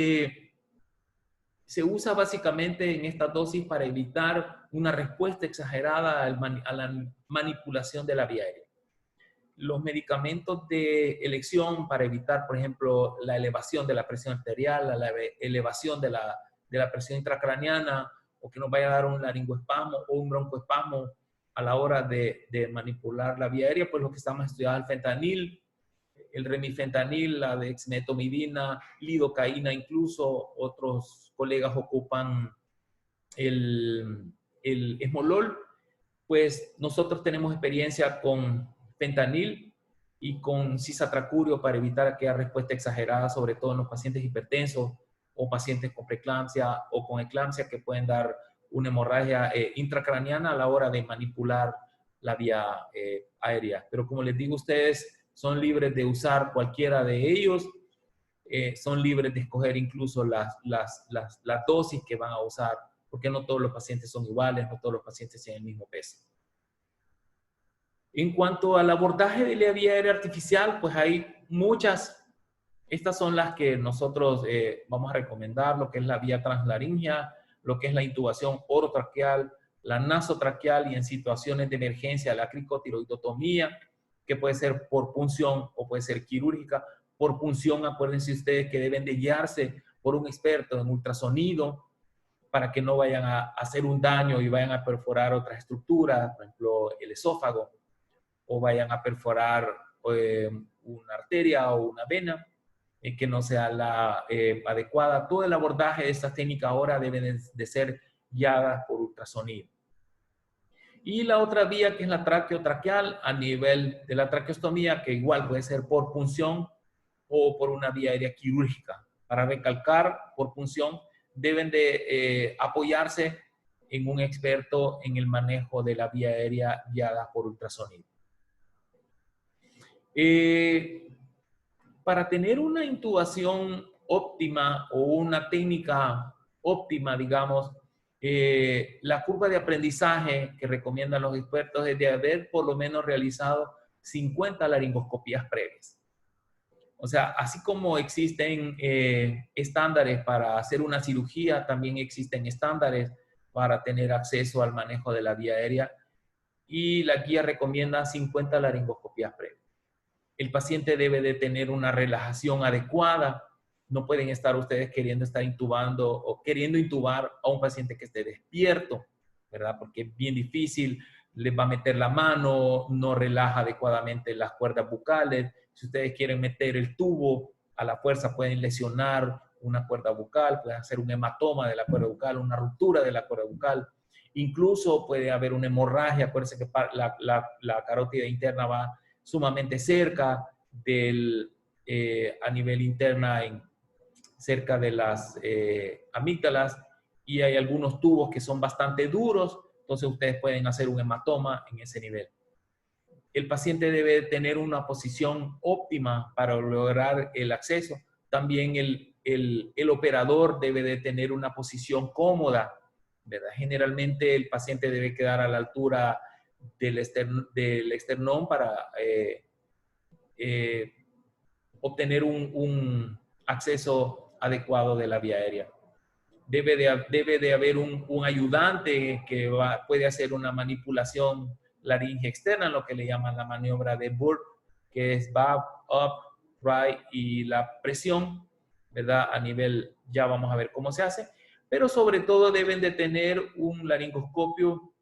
se usa básicamente en esta dosis para evitar una respuesta exagerada a la manipulación de la vía aérea. Los medicamentos de elección para evitar, por ejemplo, la elevación de la presión arterial, la elevación de la presión intracraneana, o que nos vaya a dar un laringoespasmo o un broncoespasmo a la hora de manipular la vía aérea, pues lo que estamos estudiando es el fentanil, el remifentanil, la dexmedetomidina, lidocaína, incluso otros colegas ocupan el esmolol. Pues nosotros tenemos experiencia con fentanil y con cisatracurio para evitar aquella respuesta exagerada, sobre todo en los pacientes hipertensos o pacientes con preeclampsia o con eclampsia que pueden dar una hemorragia intracraneana a la hora de manipular la vía aérea. Pero como les digo, ustedes son libres de usar cualquiera de ellos, son libres de escoger incluso las dosis que van a usar, porque no todos los pacientes son iguales, no todos los pacientes tienen el mismo peso. En cuanto al abordaje de la vía aérea artificial, pues hay muchas. Estas son las que nosotros vamos a recomendar, lo que es la vía translaringea, lo que es la intubación orotraqueal, la nasotraqueal y en situaciones de emergencia la cricotiroidotomía, que puede ser por punción o puede ser quirúrgica. Por punción, acuérdense ustedes que deben de guiarse por un experto en ultrasonido para que no vayan a hacer un daño y vayan a perforar otras estructuras, por ejemplo, el esófago, o vayan a perforar una arteria o una vena que no sea la adecuada. Todo el abordaje de estas técnicas ahora debe de ser guiada por ultrasonido. Y la otra vía que es la traqueotraqueal a nivel de la traqueostomía, que igual puede ser por punción o por una vía aérea quirúrgica. Para recalcar, por punción, deben de apoyarse en un experto en el manejo de la vía aérea guiada por ultrasonido. Para tener una intubación óptima o una técnica óptima, digamos, la curva de aprendizaje que recomiendan los expertos es de haber por lo menos realizado 50 laringoscopías previas. O sea, así como existen estándares para hacer una cirugía, también existen estándares para tener acceso al manejo de la vía aérea y la guía recomienda 50 laringoscopías previas. El paciente debe de tener una relajación adecuada. No pueden estar ustedes queriendo estar intubando o queriendo intubar a un paciente que esté despierto, ¿verdad? Porque es bien difícil, les va a meter la mano, no relaja adecuadamente las cuerdas bucales. Si ustedes quieren meter el tubo a la fuerza, pueden lesionar una cuerda bucal, pueden hacer un hematoma de la cuerda bucal, una ruptura de la cuerda bucal. Incluso puede haber una hemorragia. Acuérdense que la carótida interna va sumamente cerca a nivel interna, cerca de las amígdalas, y hay algunos tubos que son bastante duros, entonces ustedes pueden hacer un hematoma en ese nivel. El paciente debe tener una posición óptima para lograr el acceso. También el operador debe de tener una posición cómoda, ¿verdad? Generalmente el paciente debe quedar a la altura del esternón para obtener un acceso adecuado de la vía aérea. Debe de haber un ayudante que puede hacer una manipulación laringe externa, lo que le llaman la maniobra de Burke, que es back, up, right, y la presión, ¿verdad? A nivel, ya vamos a ver cómo se hace, pero sobre todo deben de tener un laringoscopio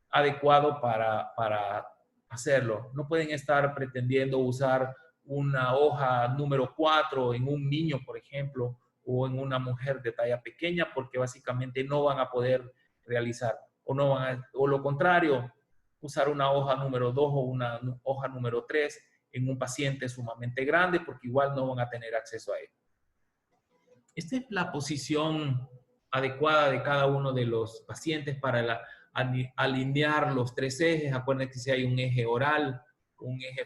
adecuado para hacerlo. No pueden estar pretendiendo usar una hoja número 4 en un niño, por ejemplo, o en una mujer de talla pequeña, porque básicamente no van a poder realizar, o lo contrario, usar una hoja número 2 o una hoja número 3 en un paciente sumamente grande, porque igual no van a tener acceso a él. Esta es la posición adecuada de cada uno de los pacientes para alinear los 3 ejes. Acuérdense que si hay un eje oral, un eje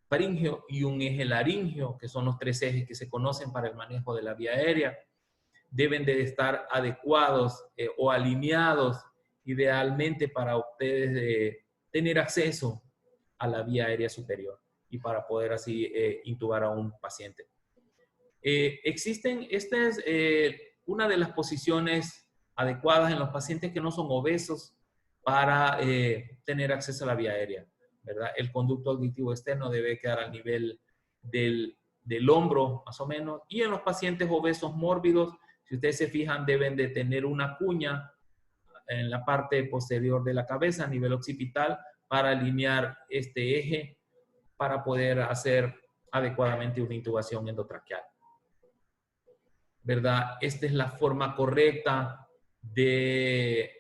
faríngeo y un eje laríngeo, que son los 3 ejes que se conocen para el manejo de la vía aérea, deben de estar adecuados o alineados idealmente para ustedes tener acceso a la vía aérea superior y para poder así intubar a un paciente. Esta es una de las posiciones adecuadas en los pacientes que no son obesos para tener acceso a la vía aérea, ¿verdad? El conducto auditivo externo debe quedar al nivel del hombro, más o menos, y en los pacientes obesos mórbidos, si ustedes se fijan, deben de tener una cuña en la parte posterior de la cabeza a nivel occipital para alinear este eje para poder hacer adecuadamente una intubación endotraqueal, ¿verdad? Esta es la forma correcta de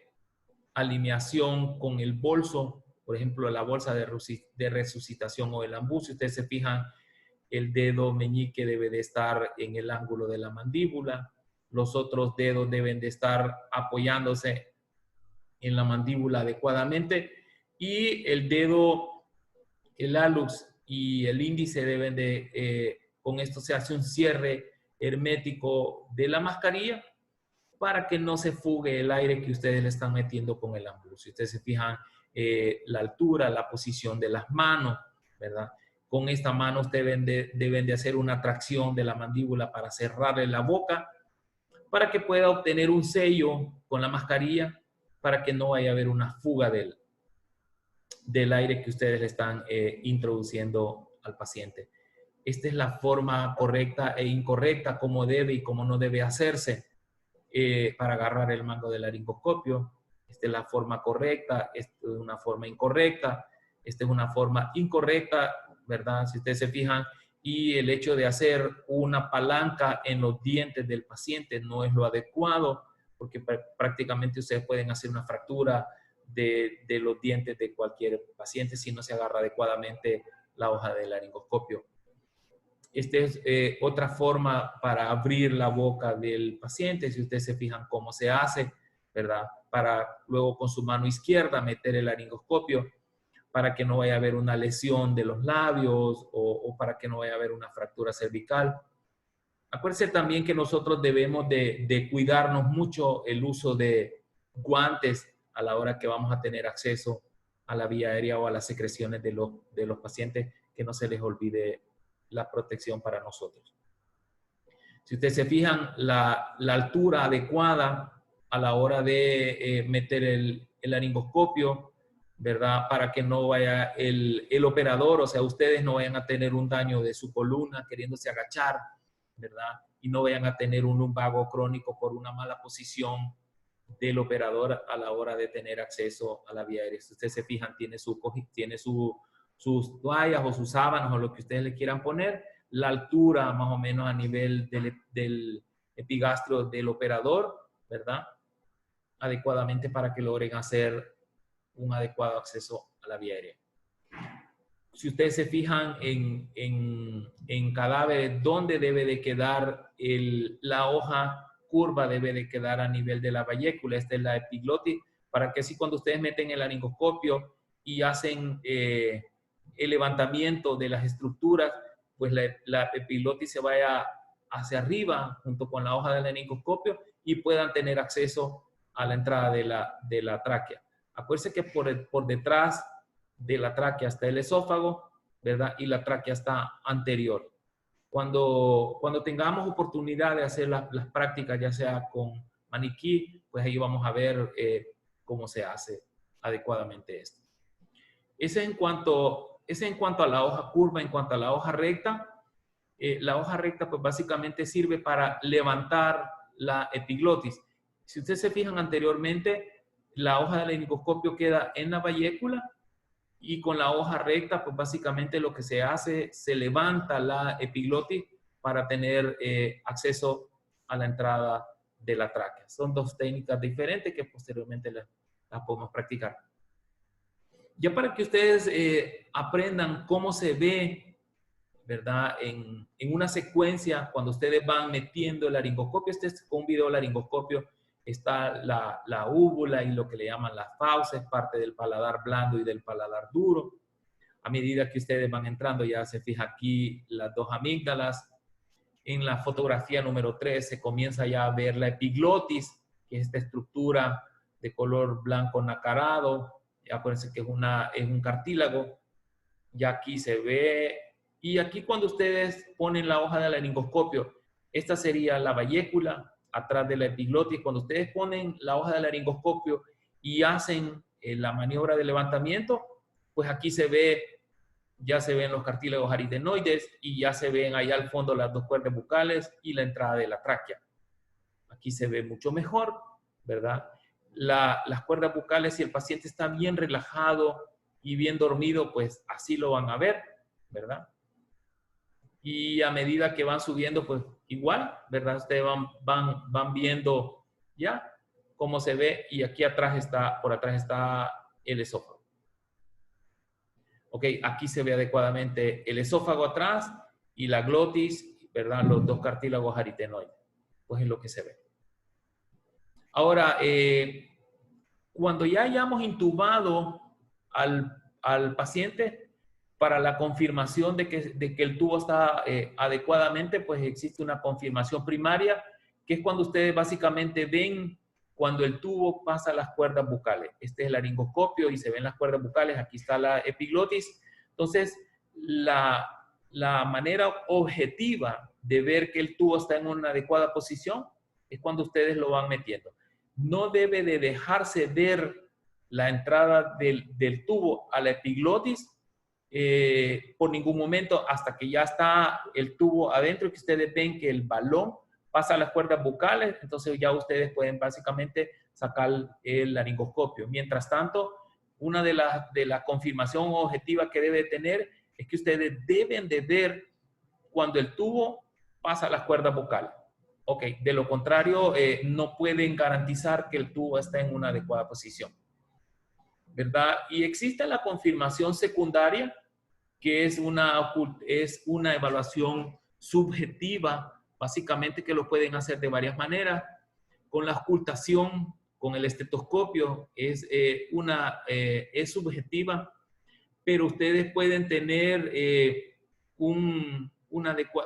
alineación con el bolso, por ejemplo, la bolsa de resucitación o el ambú. Si ustedes se fijan, el dedo meñique debe de estar en el ángulo de la mandíbula, los otros dedos deben de estar apoyándose en la mandíbula adecuadamente y el dedo, el hallux y el índice deben de, con esto se hace un cierre hermético de la mascarilla para que no se fugue el aire que ustedes le están metiendo con el ambú. Si ustedes se fijan, la altura, la posición de las manos, ¿verdad? Con esta mano deben de hacer una tracción de la mandíbula para cerrarle la boca, para que pueda obtener un sello con la mascarilla, para que no vaya a haber una fuga del aire que ustedes le están introduciendo al paciente. Esta es la forma correcta e incorrecta, cómo debe y cómo no debe hacerse para agarrar el mango del laringoscopio. Esta es la forma correcta, esta es una forma incorrecta, esta es una forma incorrecta, ¿verdad? Si ustedes se fijan, y el hecho de hacer una palanca en los dientes del paciente no es lo adecuado, porque prácticamente ustedes pueden hacer una fractura de los dientes de cualquier paciente si no se agarra adecuadamente la hoja del laringoscopio. Esta es otra forma para abrir la boca del paciente, si ustedes se fijan cómo se hace, ¿verdad? Para luego con su mano izquierda meter el laringoscopio para que no vaya a haber una lesión de los labios o para que no vaya a haber una fractura cervical. Acuérdense también que nosotros debemos de cuidarnos mucho el uso de guantes a la hora que vamos a tener acceso a la vía aérea o a las secreciones de los pacientes, que no se les olvide la protección para nosotros. Si ustedes se fijan, la altura adecuada a la hora de meter el laringoscopio, ¿verdad? Para que no vaya el operador, o sea, ustedes no vayan a tener un daño de su columna queriéndose agachar, ¿verdad? Y no vayan a tener un lumbago crónico por una mala posición del operador a la hora de tener acceso a la vía aérea. Si ustedes se fijan, tiene sus toallas o sus sábanas o lo que ustedes le quieran poner, la altura más o menos a nivel del epigastrio del operador, ¿verdad? Adecuadamente para que logren hacer un adecuado acceso a la vía aérea. Si ustedes se fijan en cadáveres, ¿dónde debe de quedar la hoja curva? Debe de quedar a nivel de la vallécula. Esta es la epiglotis, para que así cuando ustedes meten el laringoscopio y hacen el levantamiento de las estructuras, pues la epiglotis se vaya hacia arriba junto con la hoja del laringoscopio y puedan tener acceso a la entrada de la tráquea. Acuérdense que por detrás de la tráquea está el esófago, ¿verdad? Y la tráquea está anterior. Cuando tengamos oportunidad de hacer las prácticas, ya sea con maniquí, pues ahí vamos a ver cómo se hace adecuadamente esto. Ese es en cuanto a la hoja curva. En cuanto a la hoja recta pues básicamente sirve para levantar la epiglotis. Si ustedes se fijan anteriormente, la hoja del laringoscopio queda en la bayécula, y con la hoja recta pues básicamente lo que se hace, se levanta la epiglotis para tener acceso a la entrada de la tráquea. Son dos técnicas diferentes que posteriormente las podemos practicar. Ya para que ustedes aprendan cómo se ve, ¿verdad? En una secuencia, cuando ustedes van metiendo el laringoscopio, este es un video laringoscopio, está la úvula y lo que le llaman las fauces, parte del paladar blando y del paladar duro. A medida que ustedes van entrando, ya se fija aquí las dos amígdalas. En la fotografía número 3 se comienza ya a ver la epiglotis, que es esta estructura de color blanco nacarado. Ya acuérdense que es un cartílago. Ya aquí se ve. Y aquí cuando ustedes ponen la hoja del laringoscopio, esta sería la bayécula atrás de la epiglotis. Cuando ustedes ponen la hoja del laringoscopio y hacen la maniobra de levantamiento, pues aquí se ve, ya se ven los cartílagos aritenoides y ya se ven ahí al fondo las dos cuerdas bucales y la entrada de la tráquea. Aquí se ve mucho mejor, ¿verdad? Las cuerdas bucales, si el paciente está bien relajado y bien dormido, pues así lo van a ver, ¿verdad? Y a medida que van subiendo, pues igual, ¿verdad? Ustedes van viendo ya cómo se ve, y aquí atrás por atrás está el esófago. Ok, aquí se ve adecuadamente el esófago atrás y la glotis, ¿verdad? Los dos cartílagos aritenoides. Pues es lo que se ve. Ahora, cuando ya hayamos intubado al paciente, para la confirmación de que el tubo está adecuadamente, pues existe una confirmación primaria, que es cuando ustedes básicamente ven cuando el tubo pasa las cuerdas bucales. Este es el laringoscopio y se ven las cuerdas bucales, aquí está la epiglotis. Entonces, la manera objetiva de ver que el tubo está en una adecuada posición es cuando ustedes lo van metiendo. No debe de dejarse ver la entrada del tubo a la epiglotis por ningún momento, hasta que ya está el tubo adentro y que ustedes ven que el balón pasa las cuerdas bucales. Entonces ya ustedes pueden básicamente sacar el laringoscopio. Mientras tanto, una de la confirmación objetiva que debe tener es que ustedes deben de ver cuando el tubo pasa las cuerdas bucales. Ok, de lo contrario, no pueden garantizar que el tubo está en una adecuada posición, ¿verdad? Y existe la confirmación secundaria, que es una evaluación subjetiva, básicamente, que lo pueden hacer de varias maneras. Con la ocultación, con el estetoscopio, es subjetiva, pero ustedes pueden tener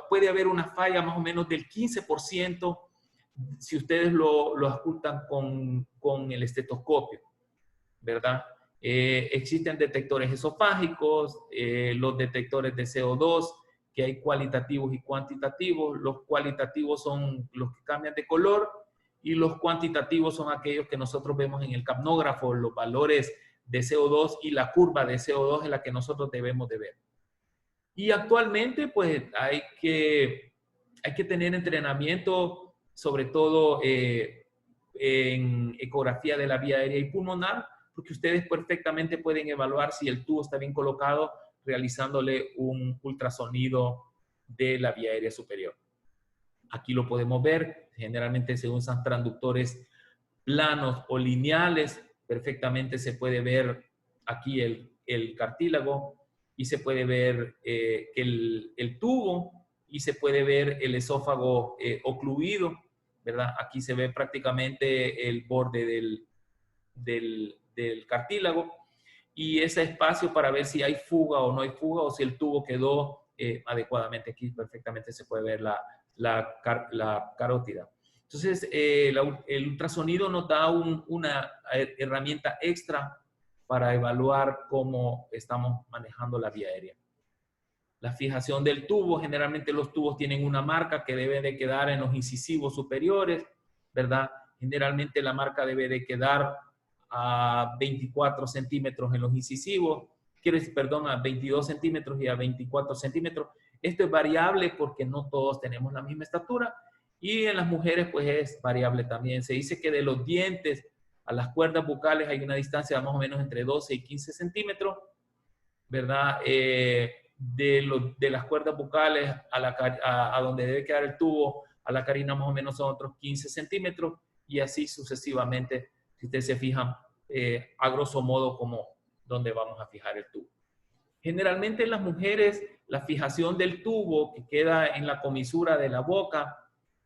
puede haber una falla más o menos del 15% si ustedes lo ocultan con el estetoscopio, ¿verdad? Existen detectores esofágicos, los detectores de CO2, que hay cualitativos y cuantitativos. Los cualitativos son los que cambian de color y los cuantitativos son aquellos que nosotros vemos en el capnógrafo, los valores de CO2 y la curva de CO2 es la que nosotros debemos de ver. Y actualmente pues hay que tener entrenamiento, sobre todo en ecografía de la vía aérea y pulmonar, porque ustedes perfectamente pueden evaluar si el tubo está bien colocado realizándole un ultrasonido de la vía aérea superior. Aquí lo podemos ver, generalmente se usan transductores planos o lineales, perfectamente se puede ver aquí el cartílago y se puede ver el tubo y se puede ver el esófago ocluido, ¿verdad? Aquí se ve prácticamente el borde del cartílago y ese espacio para ver si hay fuga o no hay fuga o si el tubo quedó adecuadamente. Aquí perfectamente se puede ver la carótida. Entonces, el ultrasonido nos da una herramienta extra para evaluar cómo estamos manejando la vía aérea. La fijación del tubo, generalmente los tubos tienen una marca que debe de quedar en los incisivos superiores, ¿verdad? Generalmente la marca debe de quedar a 24 centímetros en los incisivos, quiero decir, perdón, a 22 centímetros y a 24 centímetros. Esto es variable porque no todos tenemos la misma estatura y en las mujeres pues es variable también. Se dice que de los dientes a las cuerdas bucales hay una distancia de más o menos entre 12 y 15 centímetros, ¿verdad? De las cuerdas bucales a donde debe quedar el tubo, a la carina más o menos son otros 15 centímetros y así sucesivamente, si ustedes se fijan, a grosso modo como donde vamos a fijar el tubo. Generalmente en las mujeres, la fijación del tubo que queda en la comisura de la boca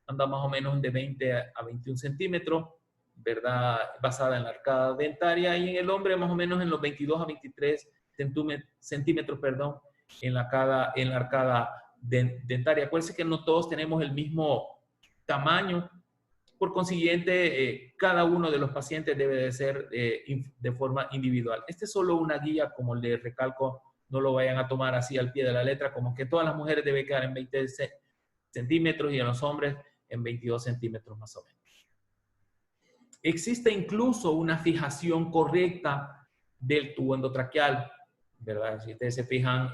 anda más o menos de 20 a 21 centímetros, ¿verdad? Basada en la arcada dentaria, y en el hombre más o menos en los 22 a 23 centímetros, perdón, en la arcada dentaria. Acuérdense que no todos tenemos el mismo tamaño. Por consiguiente, cada uno de los pacientes debe de ser de forma individual. Este es solo una guía, como les recalco, no lo vayan a tomar así al pie de la letra, como que todas las mujeres deben quedar en 20 centímetros y en los hombres en 22 centímetros más o menos. Existe incluso una fijación correcta del tubo endotraqueal, ¿verdad? Si ustedes se fijan,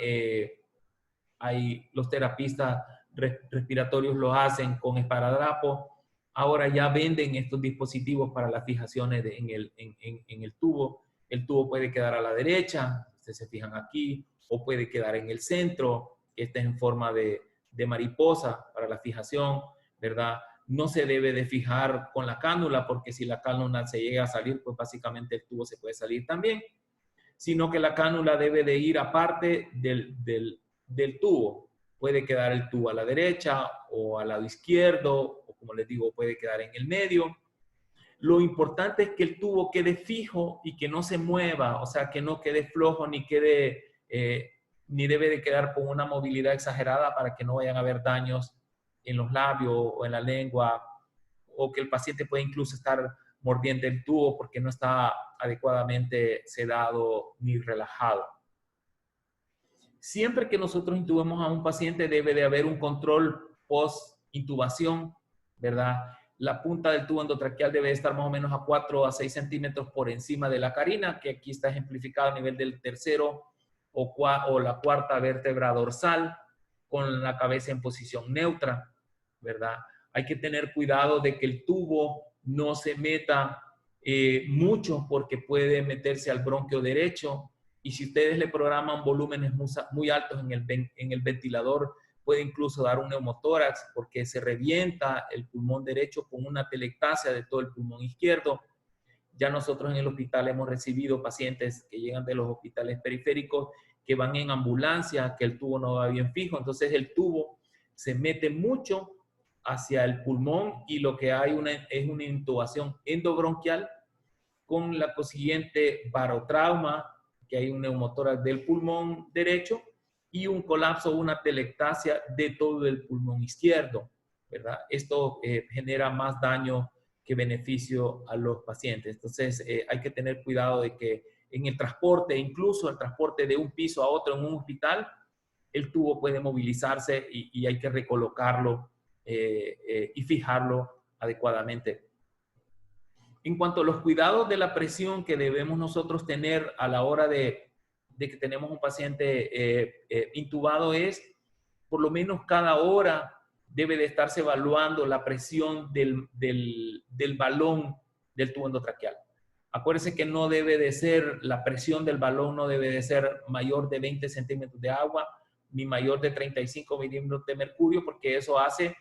los terapistas respiratorios lo hacen con esparadrapo. Ahora ya venden estos dispositivos para las fijaciones en el tubo. El tubo puede quedar a la derecha, ustedes se fijan aquí, o puede quedar en el centro, que está en forma de mariposa para la fijación, ¿verdad? No se debe de fijar con la cánula, porque si la cánula se llega a salir, pues básicamente el tubo se puede salir también, sino que la cánula debe de ir aparte del tubo. Puede quedar el tubo a la derecha o al lado izquierdo, o como les digo, puede quedar en el medio. Lo importante es que el tubo quede fijo y que no se mueva, o sea, que no quede flojo ni ni debe de quedar con una movilidad exagerada para que no vayan a haber daños en los labios o en la lengua, o que el paciente pueda incluso estar mordiendo el tubo porque no está adecuadamente sedado ni relajado. Siempre que nosotros intubemos a un paciente debe de haber un control post-intubación, ¿verdad? La punta del tubo endotraqueal debe estar más o menos a 4 a 6 centímetros por encima de la carina, que aquí está ejemplificado a nivel del tercero o la cuarta vértebra dorsal, con la cabeza en posición neutra, ¿verdad? Hay que tener cuidado de que el tubo no se meta mucho porque puede meterse al bronquio derecho, y si ustedes le programan volúmenes muy altos en el ventilador, puede incluso dar un neumotórax porque se revienta el pulmón derecho con una telectasia de todo el pulmón izquierdo. Ya nosotros en el hospital hemos recibido pacientes que llegan de los hospitales periféricos que van en ambulancia, que el tubo no va bien fijo, entonces el tubo se mete mucho hacia el pulmón y lo que hay es una intubación endobronquial con la consiguiente barotrauma, que hay un neumotórax del pulmón derecho y un colapso, una telectasia de todo el pulmón izquierdo, ¿verdad? Esto genera más daño que beneficio a los pacientes. Entonces, hay que tener cuidado de que en el transporte, incluso el transporte de un piso a otro en un hospital, el tubo puede movilizarse y hay que recolocarlo y fijarlo adecuadamente. En cuanto a los cuidados de la presión que debemos nosotros tener a la hora de que tenemos un paciente intubado es, por lo menos cada hora debe de estarse evaluando la presión del balón del tubo endotraqueal. Acuérdense que no debe de ser, la presión del balón no debe de ser mayor de 20 centímetros de agua, ni mayor de 35 milímetros de mercurio, porque eso hace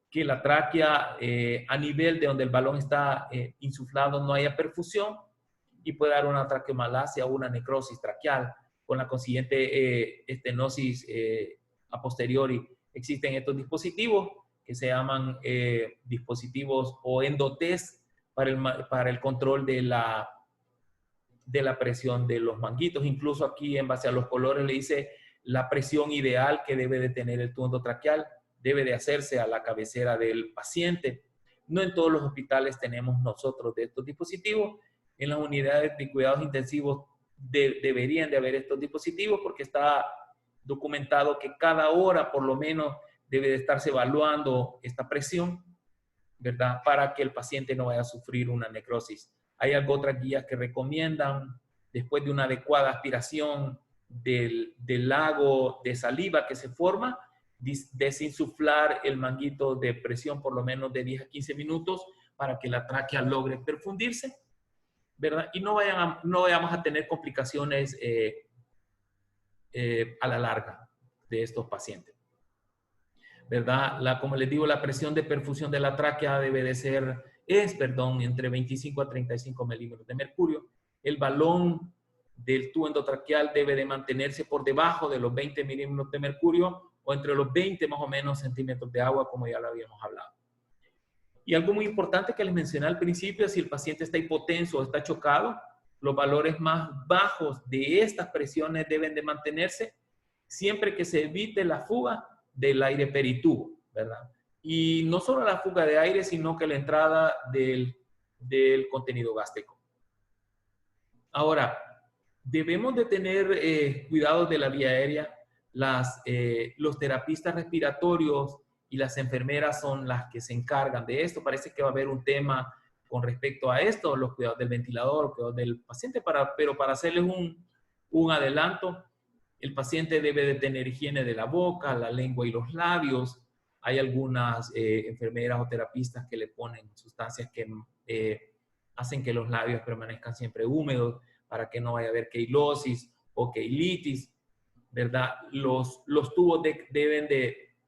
que la tráquea a nivel de donde el balón está insuflado no haya perfusión y puede dar una traqueomalacia o una necrosis traqueal con la consiguiente estenosis a posteriori. Existen estos dispositivos que se llaman dispositivos o endotest para el control de la presión de los manguitos. Incluso aquí en base a los colores le dice la presión ideal que debe de tener el tubo endotraqueal. Debe de hacerse a la cabecera del paciente. No en todos los hospitales tenemos nosotros de estos dispositivos. En las unidades de cuidados intensivos deberían de haber estos dispositivos porque está documentado que cada hora por lo menos debe de estarse evaluando esta presión, ¿verdad? Para que el paciente no vaya a sufrir una necrosis. Hay otras guías que recomiendan, después de una adecuada aspiración del lago de saliva que se forma, desinsuflar el manguito de presión por lo menos de 10 a 15 minutos para que la tráquea logre perfundirse, ¿verdad? Y no vayamos a tener complicaciones a la larga de estos pacientes, ¿verdad? Como les digo, la presión de perfusión de la tráquea debe de ser, entre 25 a 35 milímetros de mercurio. El balón del tubo endotraqueal debe de mantenerse por debajo de los 20 milímetros de mercurio o entre los 20 más o menos centímetros de agua, como ya lo habíamos hablado. Y algo muy importante que les mencioné al principio, si el paciente está hipotenso o está chocado, los valores más bajos de estas presiones deben de mantenerse siempre que se evite la fuga del aire peritubo, ¿verdad? Y no solo la fuga de aire, sino que la entrada del contenido gástrico. Ahora, debemos de tener cuidado de la vía aérea. Los terapistas respiratorios y las enfermeras son las que se encargan de esto. Parece que va a haber un tema con respecto a esto, los cuidados del ventilador, los cuidados del paciente, pero para hacerles un adelanto, el paciente debe de tener higiene de la boca, la lengua y los labios. Hay algunas enfermeras o terapistas que le ponen sustancias que hacen que los labios permanezcan siempre húmedos para que no vaya a haber queilosis o queilitis, ¿verdad? Los tubos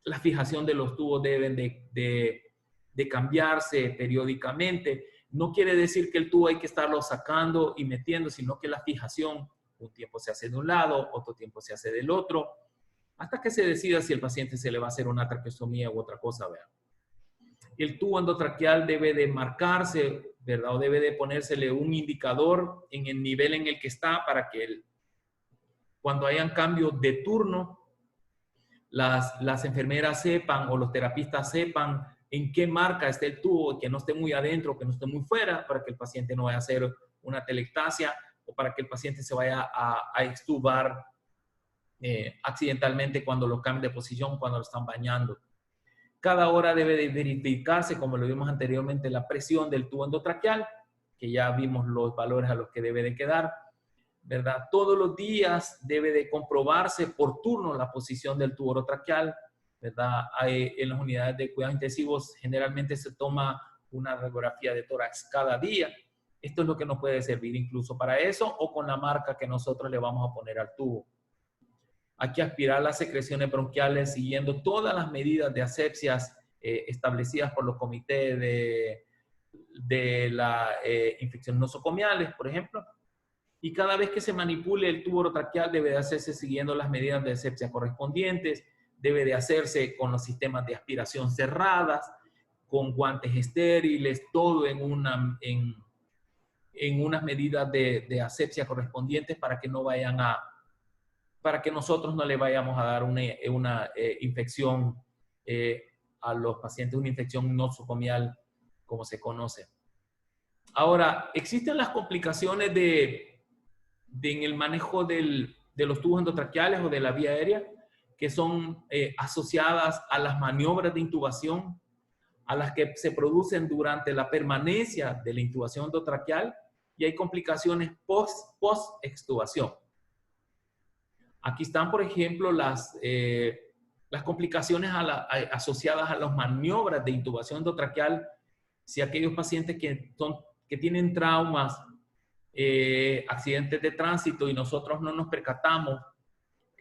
la fijación de los tubos deben de cambiarse periódicamente. No quiere decir que el tubo hay que estarlo sacando y metiendo, sino que la fijación un tiempo se hace de un lado, otro tiempo se hace del otro, hasta que se decida si el paciente se le va a hacer una traqueostomía u otra cosa, ¿verdad? El tubo endotraqueal debe de marcarse, ¿verdad? O debe de ponérsele un indicador en el nivel en el que está para que cuando hayan cambios de turno, las enfermeras sepan o los terapistas sepan en qué marca está el tubo, que no esté muy adentro, que no esté muy fuera, para que el paciente no vaya a hacer una telectasia o para que el paciente se vaya a extubar accidentalmente cuando lo cambien de posición, cuando lo están bañando. Cada hora debe de verificarse, como lo vimos anteriormente, la presión del tubo endotraqueal, que ya vimos los valores a los que debe de quedar, ¿verdad? Todos los días debe de comprobarse por turno la posición del tubo orotraqueal, ¿verdad? En las unidades de cuidados intensivos generalmente se toma una radiografía de tórax cada día. Esto es lo que nos puede servir incluso para eso o con la marca que nosotros le vamos a poner al tubo. Hay que aspirar las secreciones bronquiales siguiendo todas las medidas de asepsias establecidas por los comités de la infección nosocomiales, por ejemplo. Y cada vez que se manipule el tubo orotraqueal debe de hacerse siguiendo las medidas de asepsia correspondientes, debe de hacerse con los sistemas de aspiración cerradas, con guantes estériles, todo en unas medidas de asepsia correspondientes para que nosotros no le vayamos a dar una infección a los pacientes, una infección nosocomial como se conoce. Ahora, existen las complicaciones en el manejo de los tubos endotraqueales o de la vía aérea, que son asociadas a las maniobras de intubación, a las que se producen durante la permanencia de la intubación endotraqueal, y hay complicaciones post-extubación. Aquí están, por ejemplo, las complicaciones asociadas a las maniobras de intubación endotraqueal, si aquellos pacientes que tienen traumas, accidentes de tránsito y nosotros no nos percatamos,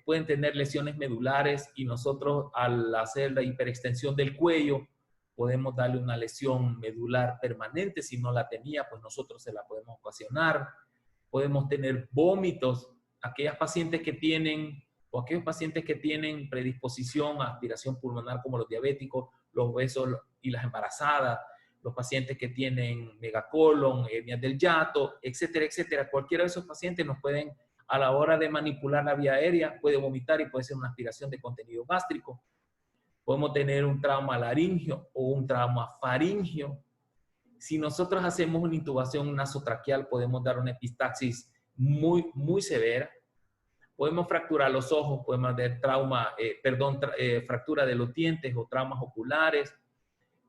pueden tener lesiones medulares y nosotros al hacer la hiperextensión del cuello podemos darle una lesión medular permanente. Si no la tenía, pues nosotros se la podemos ocasionar. Podemos tener vómitos. Aquellos pacientes que tienen predisposición a aspiración pulmonar como los diabéticos, los obesos y las embarazadas, los pacientes que tienen megacolon, hernias del hiato, etcétera, etcétera. Cualquiera de esos pacientes nos pueden, a la hora de manipular la vía aérea, puede vomitar y puede ser una aspiración de contenido gástrico. Podemos tener un trauma laringio o un trauma faringio. Si nosotros hacemos una intubación nasotraqueal, podemos dar una epistaxis muy, muy severa. Podemos fracturar los ojos, podemos tener fractura de los dientes o traumas oculares.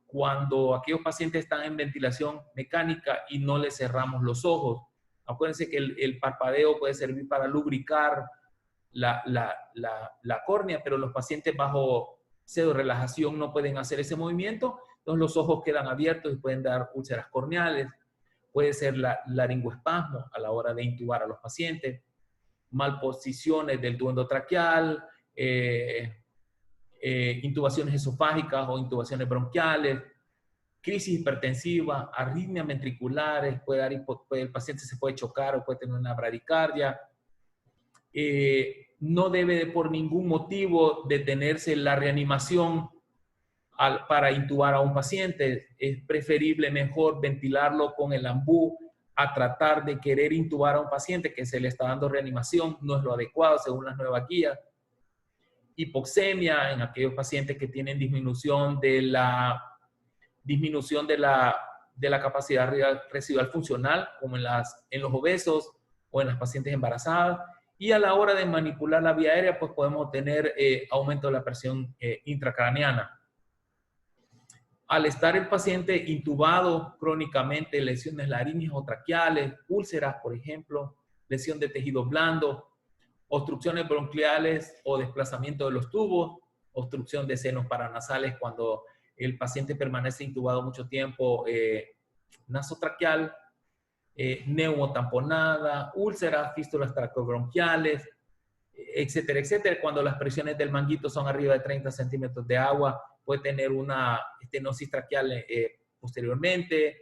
Cuando aquellos pacientes están en ventilación mecánica y no les cerramos los ojos. Acuérdense que el parpadeo puede servir para lubricar la córnea, pero los pacientes bajo pseudo-relajación no pueden hacer ese movimiento, entonces los ojos quedan abiertos y pueden dar úlceras corneales. Puede ser laringoespasmo a la hora de intubar a los pacientes, malposiciones del tubo endotraqueal, intubaciones esofágicas o intubaciones bronquiales, crisis hipertensiva, arritmias ventriculares, el paciente se puede chocar o puede tener una bradicardia. No debe por ningún motivo detenerse la reanimación para intubar a un paciente. Es preferible mejor ventilarlo con el ambú a tratar de querer intubar a un paciente que se le está dando reanimación. No es lo adecuado según las nuevas guías. Hipoxemia en aquellos pacientes que tienen disminución de la capacidad residual funcional, como en los obesos o en las pacientes embarazadas. Y a la hora de manipular la vía aérea, pues podemos tener aumento de la presión intracraneana. Al estar el paciente intubado crónicamente, lesiones laringeas o traqueales, úlceras, por ejemplo, lesión de tejido blando, obstrucciones bronquiales o desplazamiento de los tubos, obstrucción de senos paranasales cuando el paciente permanece intubado mucho tiempo, nasotraqueal, neumotamponada, úlceras, fístulas traqueobronquiales, etcétera, etcétera. Cuando las presiones del manguito son arriba de 30 centímetros de agua, puede tener una estenosis traqueal posteriormente.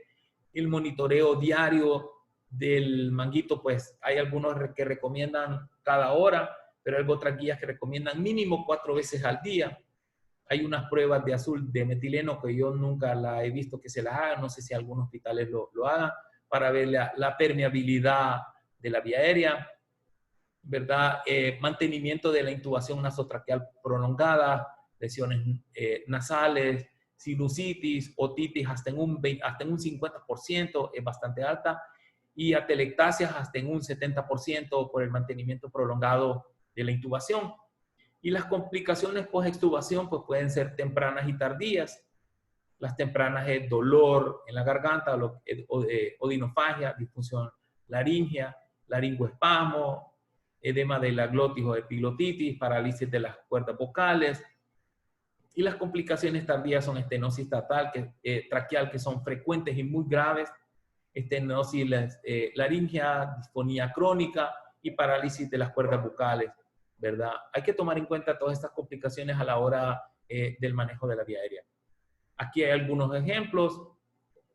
El monitoreo diario del manguito, pues hay algunos que recomiendan cada hora, pero hay otras guías que recomiendan mínimo 4 veces al día. Hay unas pruebas de azul de metileno que yo nunca la he visto que se las hagan, no sé si algunos hospitales lo hagan, para ver la permeabilidad de la vía aérea, ¿verdad? Mantenimiento de la intubación nasotraqueal prolongada, lesiones nasales, sinusitis, otitis hasta en un 50%, es bastante alta, y atelectasias hasta en un 70% por el mantenimiento prolongado de la intubación. Y las complicaciones post-extubación pues pueden ser tempranas y tardías. Las tempranas es dolor en la garganta, odinofagia, disfunción laringea, laringoespasmo, edema de la glotis o epiglotitis, parálisis de las cuerdas vocales. Y las complicaciones tardías son estenosis traqueal, que son frecuentes y muy graves, estenosis laringea, disfonía crónica y parálisis de las cuerdas vocales, ¿verdad? Hay que tomar en cuenta todas estas complicaciones a la hora del manejo de la vía aérea. Aquí hay algunos ejemplos,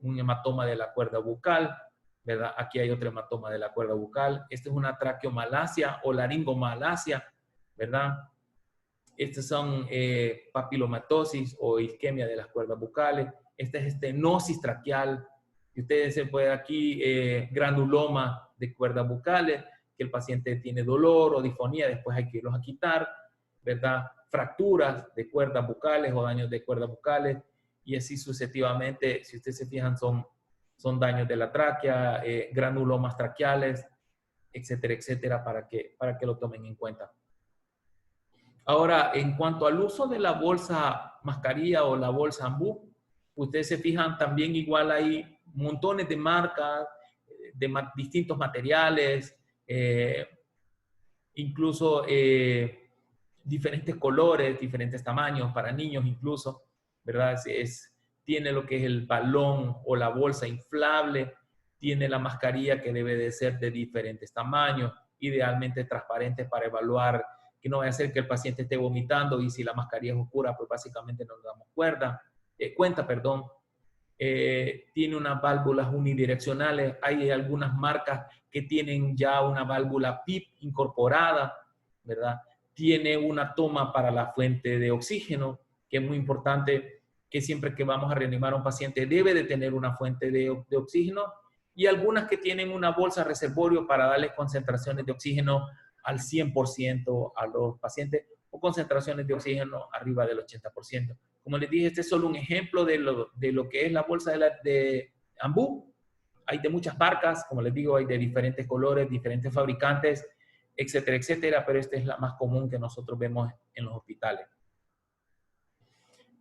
un hematoma de la cuerda bucal, ¿verdad? Aquí hay otro hematoma de la cuerda bucal. Esta es una traqueomalacia o laringomalacia, ¿verdad? Estas son papilomatosis o isquemia de las cuerdas bucales. Esta es estenosis traqueal. Y ustedes se pueden aquí granuloma de cuerdas bucales, que el paciente tiene dolor o disfonía, después hay que irlos a quitar, ¿verdad? Fracturas de cuerdas bucales o daños de cuerdas bucales, y así sucesivamente. Si ustedes se fijan, son daños de la tráquea, granulomas traqueales, etcétera, etcétera, para que lo tomen en cuenta. Ahora, en cuanto al uso de la bolsa mascarilla o la bolsa ambú, ustedes se fijan también igual hay montones de marcas, de distintos materiales, incluso diferentes colores, diferentes tamaños, para niños incluso, ¿verdad? Tiene lo que es el balón o la bolsa inflable, tiene la mascarilla que debe de ser de diferentes tamaños, idealmente transparente para evaluar que no vaya a ser que el paciente esté vomitando y si la mascarilla es oscura, pues básicamente no nos damos cuenta. Tiene unas válvulas unidireccionales. Hay algunas marcas que tienen ya una válvula PIP incorporada, ¿verdad? Tiene una toma para la fuente de oxígeno, que es muy importante, que siempre que vamos a reanimar a un paciente debe de tener una fuente de oxígeno, y algunas que tienen una bolsa reservorio para darles concentraciones de oxígeno al 100% a los pacientes o concentraciones de oxígeno arriba del 80%. Como les dije, este es solo un ejemplo de lo que es la bolsa de ambú. Hay de muchas marcas, como les digo, hay de diferentes colores, diferentes fabricantes. etcétera, etcétera, pero esta es la más común que nosotros vemos en los hospitales.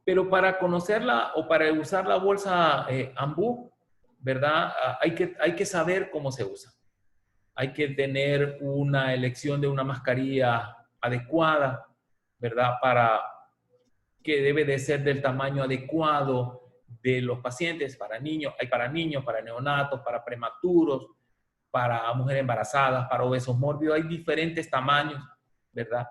Pero para conocerla o para usar la bolsa Ambu, ¿verdad? Hay que saber cómo se usa. Hay que tener una elección de una mascarilla adecuada, ¿verdad? Que debe de ser del tamaño adecuado de los pacientes, para niños, para neonatos, para prematuros, para mujeres embarazadas, para obesos mórbidos. Hay diferentes tamaños, ¿verdad?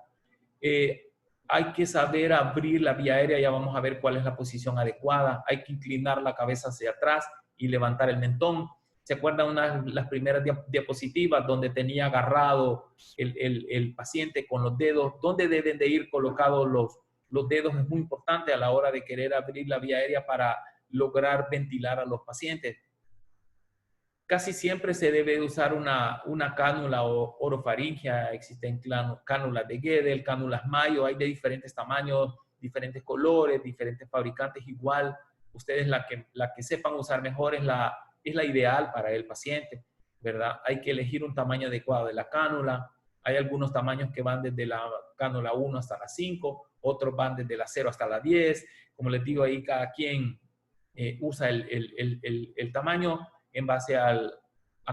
Hay que saber abrir la vía aérea, ya vamos a ver cuál es la posición adecuada. Hay que inclinar la cabeza hacia atrás y levantar el mentón. ¿Se acuerdan las primeras diapositivas donde tenía agarrado el paciente con los dedos? ¿Dónde deben de ir colocados los dedos? Es muy importante a la hora de querer abrir la vía aérea para lograr ventilar a los pacientes. Casi siempre se debe usar una cánula o orofaringia. Existen cánulas de Guedel, cánulas Mayo, hay de diferentes tamaños, diferentes colores, diferentes fabricantes. Igual, ustedes la que sepan usar mejor es la ideal para el paciente, ¿verdad? Hay que elegir un tamaño adecuado de la cánula. Hay algunos tamaños que van desde la cánula 1 hasta la 5, otros van desde la 0 hasta la 10. Como les digo, ahí cada quien usa el tamaño en base a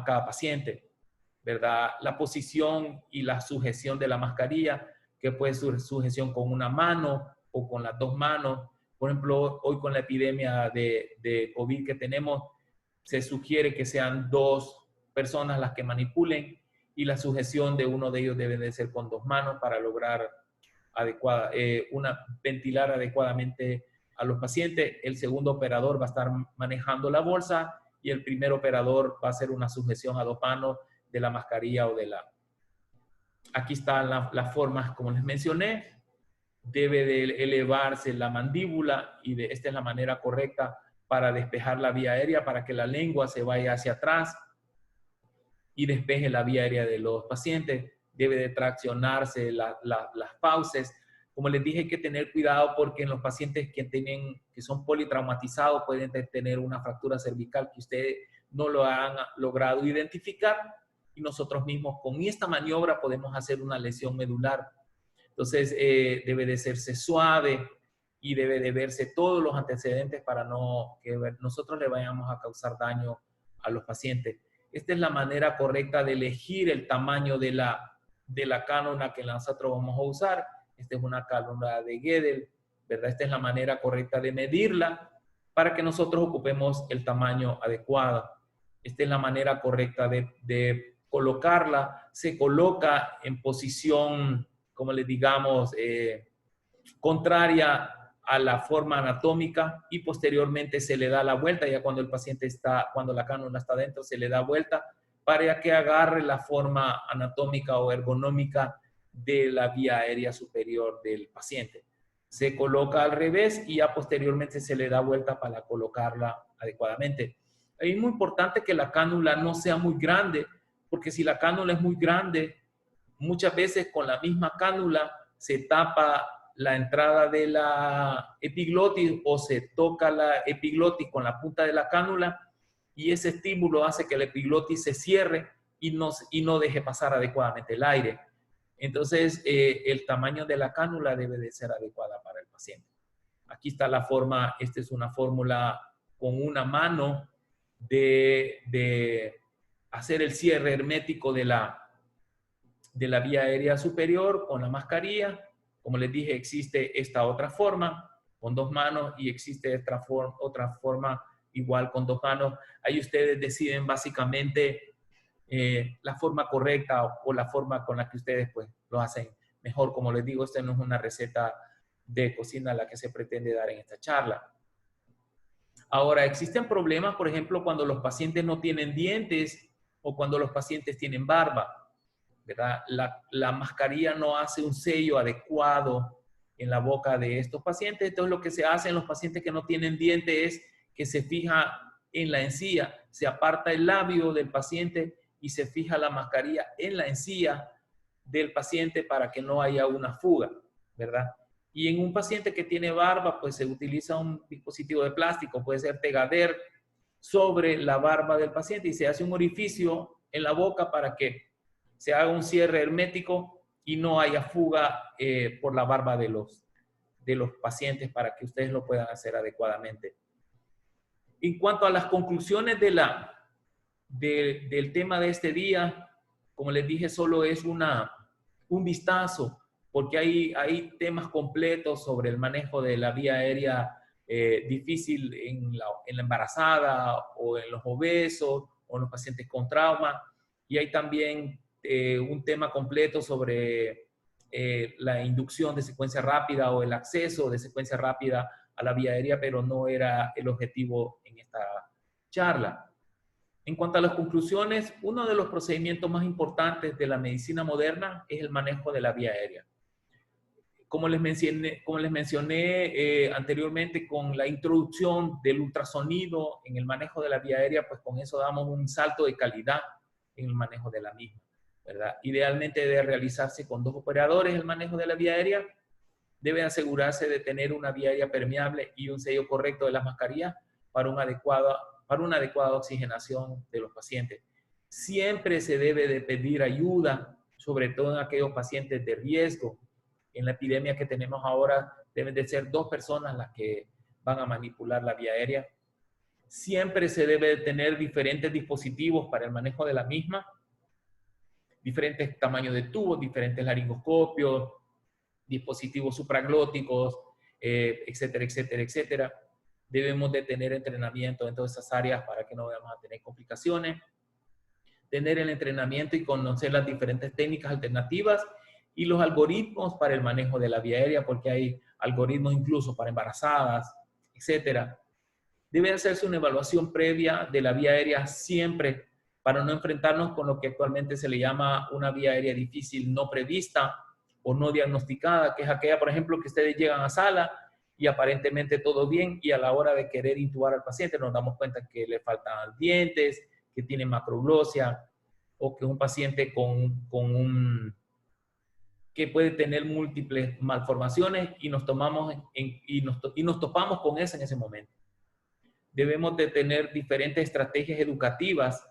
cada paciente, ¿verdad? La posición y la sujeción de la mascarilla, que puede ser sujeción con una mano o con las dos manos. Por ejemplo, hoy con la epidemia de COVID que tenemos, se sugiere que sean 2 personas las que manipulen y la sujeción de uno de ellos debe de ser con 2 manos para lograr ventilar adecuadamente a los pacientes. El segundo operador va a estar manejando la bolsa y el primer operador va a hacer una sujeción a 2 manos de la mascarilla o de la... Aquí están las formas, como les mencioné. Debe de elevarse la mandíbula y esta es la manera correcta para despejar la vía aérea, para que la lengua se vaya hacia atrás y despeje la vía aérea de los pacientes. Debe de traccionarse las fauces. Como les dije, hay que tener cuidado porque en los pacientes que son politraumatizados pueden tener una fractura cervical que ustedes no lo han logrado identificar y nosotros mismos con esta maniobra podemos hacer una lesión medular. Entonces, debe de hacerse suave y debe de verse todos los antecedentes para que nosotros le vayamos a causar daño a los pacientes. Esta es la manera correcta de elegir el tamaño de la cánula que nosotros vamos a usar. Esta es una cánula de Guedel, ¿verdad? Esta es la manera correcta de medirla para que nosotros ocupemos el tamaño adecuado. Esta es la manera correcta de colocarla. Se coloca en posición, como les digamos, contraria a la forma anatómica y posteriormente se le da la vuelta. Ya cuando cuando la cánula está dentro, se le da vuelta para que agarre la forma anatómica o ergonómica de la vía aérea superior del paciente. Se coloca al revés y ya posteriormente se le da vuelta para colocarla adecuadamente. Es muy importante que la cánula no sea muy grande, porque si la cánula es muy grande, muchas veces con la misma cánula se tapa la entrada de la epiglotis o se toca la epiglotis con la punta de la cánula y ese estímulo hace que la epiglotis se cierre y no deje pasar adecuadamente el aire. Entonces, el tamaño de la cánula debe de ser adecuada para el paciente. Aquí está la forma, esta es una fórmula con una mano de hacer el cierre hermético de la vía aérea superior con la mascarilla. Como les dije, existe esta otra forma con 2 manos y existe otra forma igual con 2 manos. Ahí ustedes deciden básicamente la forma correcta o la forma con la que ustedes pues lo hacen mejor. Como les digo, esta no es una receta de cocina la que se pretende dar en esta charla. Ahora, existen problemas, por ejemplo, cuando los pacientes no tienen dientes o cuando los pacientes tienen barba, ¿verdad? La mascarilla no hace un sello adecuado en la boca de estos pacientes. Entonces, lo que se hace en los pacientes que no tienen dientes es que se fija en la encía, se aparta el labio del paciente y se fija la mascarilla en la encía del paciente para que no haya una fuga, ¿verdad? Y en un paciente que tiene barba, pues se utiliza un dispositivo de plástico, puede ser Tegader, sobre la barba del paciente y se hace un orificio en la boca para que se haga un cierre hermético y no haya fuga por la barba de los pacientes para que ustedes lo puedan hacer adecuadamente. En cuanto a las conclusiones del tema de este día, como les dije, solo es un vistazo, porque hay temas completos sobre el manejo de la vía aérea difícil en la embarazada o en los obesos o en los pacientes con trauma. Y hay también un tema completo sobre la inducción de secuencia rápida o el acceso de secuencia rápida a la vía aérea, pero no era el objetivo en esta charla. En cuanto a las conclusiones, uno de los procedimientos más importantes de la medicina moderna es el manejo de la vía aérea. Como les mencioné anteriormente, con la introducción del ultrasonido en el manejo de la vía aérea, pues con eso damos un salto de calidad en el manejo de la misma, ¿verdad? Idealmente debe realizarse con 2 operadores el manejo de la vía aérea. Debe asegurarse de tener una vía aérea permeable y un sello correcto de las mascarillas para una adecuada oxigenación de los pacientes. Siempre se debe de pedir ayuda, sobre todo en aquellos pacientes de riesgo. En la epidemia que tenemos ahora, deben de ser 2 personas las que van a manipular la vía aérea. Siempre se debe de tener diferentes dispositivos para el manejo de la misma, diferentes tamaños de tubos, diferentes laringoscopios, dispositivos supraglóticos, etcétera, etcétera, etcétera. Debemos de tener entrenamiento en todas esas áreas para que no vayamos a tener complicaciones. Tener el entrenamiento y conocer las diferentes técnicas alternativas y los algoritmos para el manejo de la vía aérea, porque hay algoritmos incluso para embarazadas, etcétera. Debe hacerse una evaluación previa de la vía aérea siempre para no enfrentarnos con lo que actualmente se le llama una vía aérea difícil no prevista o no diagnosticada, que es aquella, por ejemplo, que ustedes llegan a sala y aparentemente todo bien y a la hora de querer intubar al paciente nos damos cuenta que le faltan dientes, que tiene macroglosia o que es un paciente que puede tener múltiples malformaciones y nos topamos con eso en ese momento. Debemos de tener diferentes estrategias educativas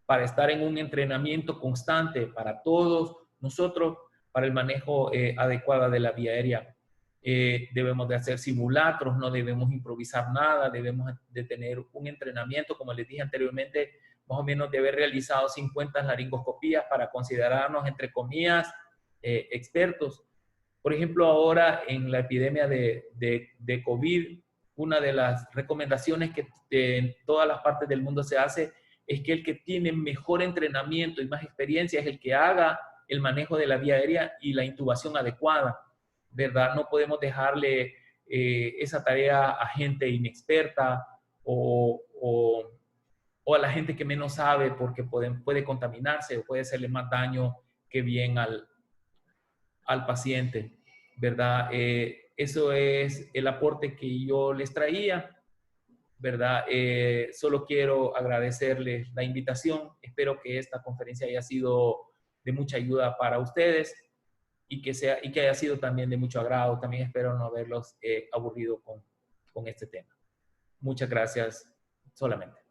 para estar en un entrenamiento constante para todos nosotros para el manejo adecuado de la vía aérea. Debemos de hacer simulacros, no debemos improvisar nada, debemos de tener un entrenamiento, como les dije anteriormente, más o menos de haber realizado 50 laringoscopías para considerarnos, entre comillas, expertos. Por ejemplo, ahora en la epidemia de COVID, una de las recomendaciones que en todas las partes del mundo se hace es que el que tiene mejor entrenamiento y más experiencia es el que haga el manejo de la vía aérea y la intubación adecuada, ¿verdad? No podemos dejarle esa tarea a gente inexperta o a la gente que menos sabe porque puede contaminarse o puede hacerle más daño que bien al paciente, ¿verdad? Eso es el aporte que yo les traía, ¿verdad? Solo quiero agradecerles la invitación. Espero que esta conferencia haya sido de mucha ayuda para ustedes y que haya sido también de mucho agrado. También espero no haberlos aburrido con este tema. Muchas gracias solamente.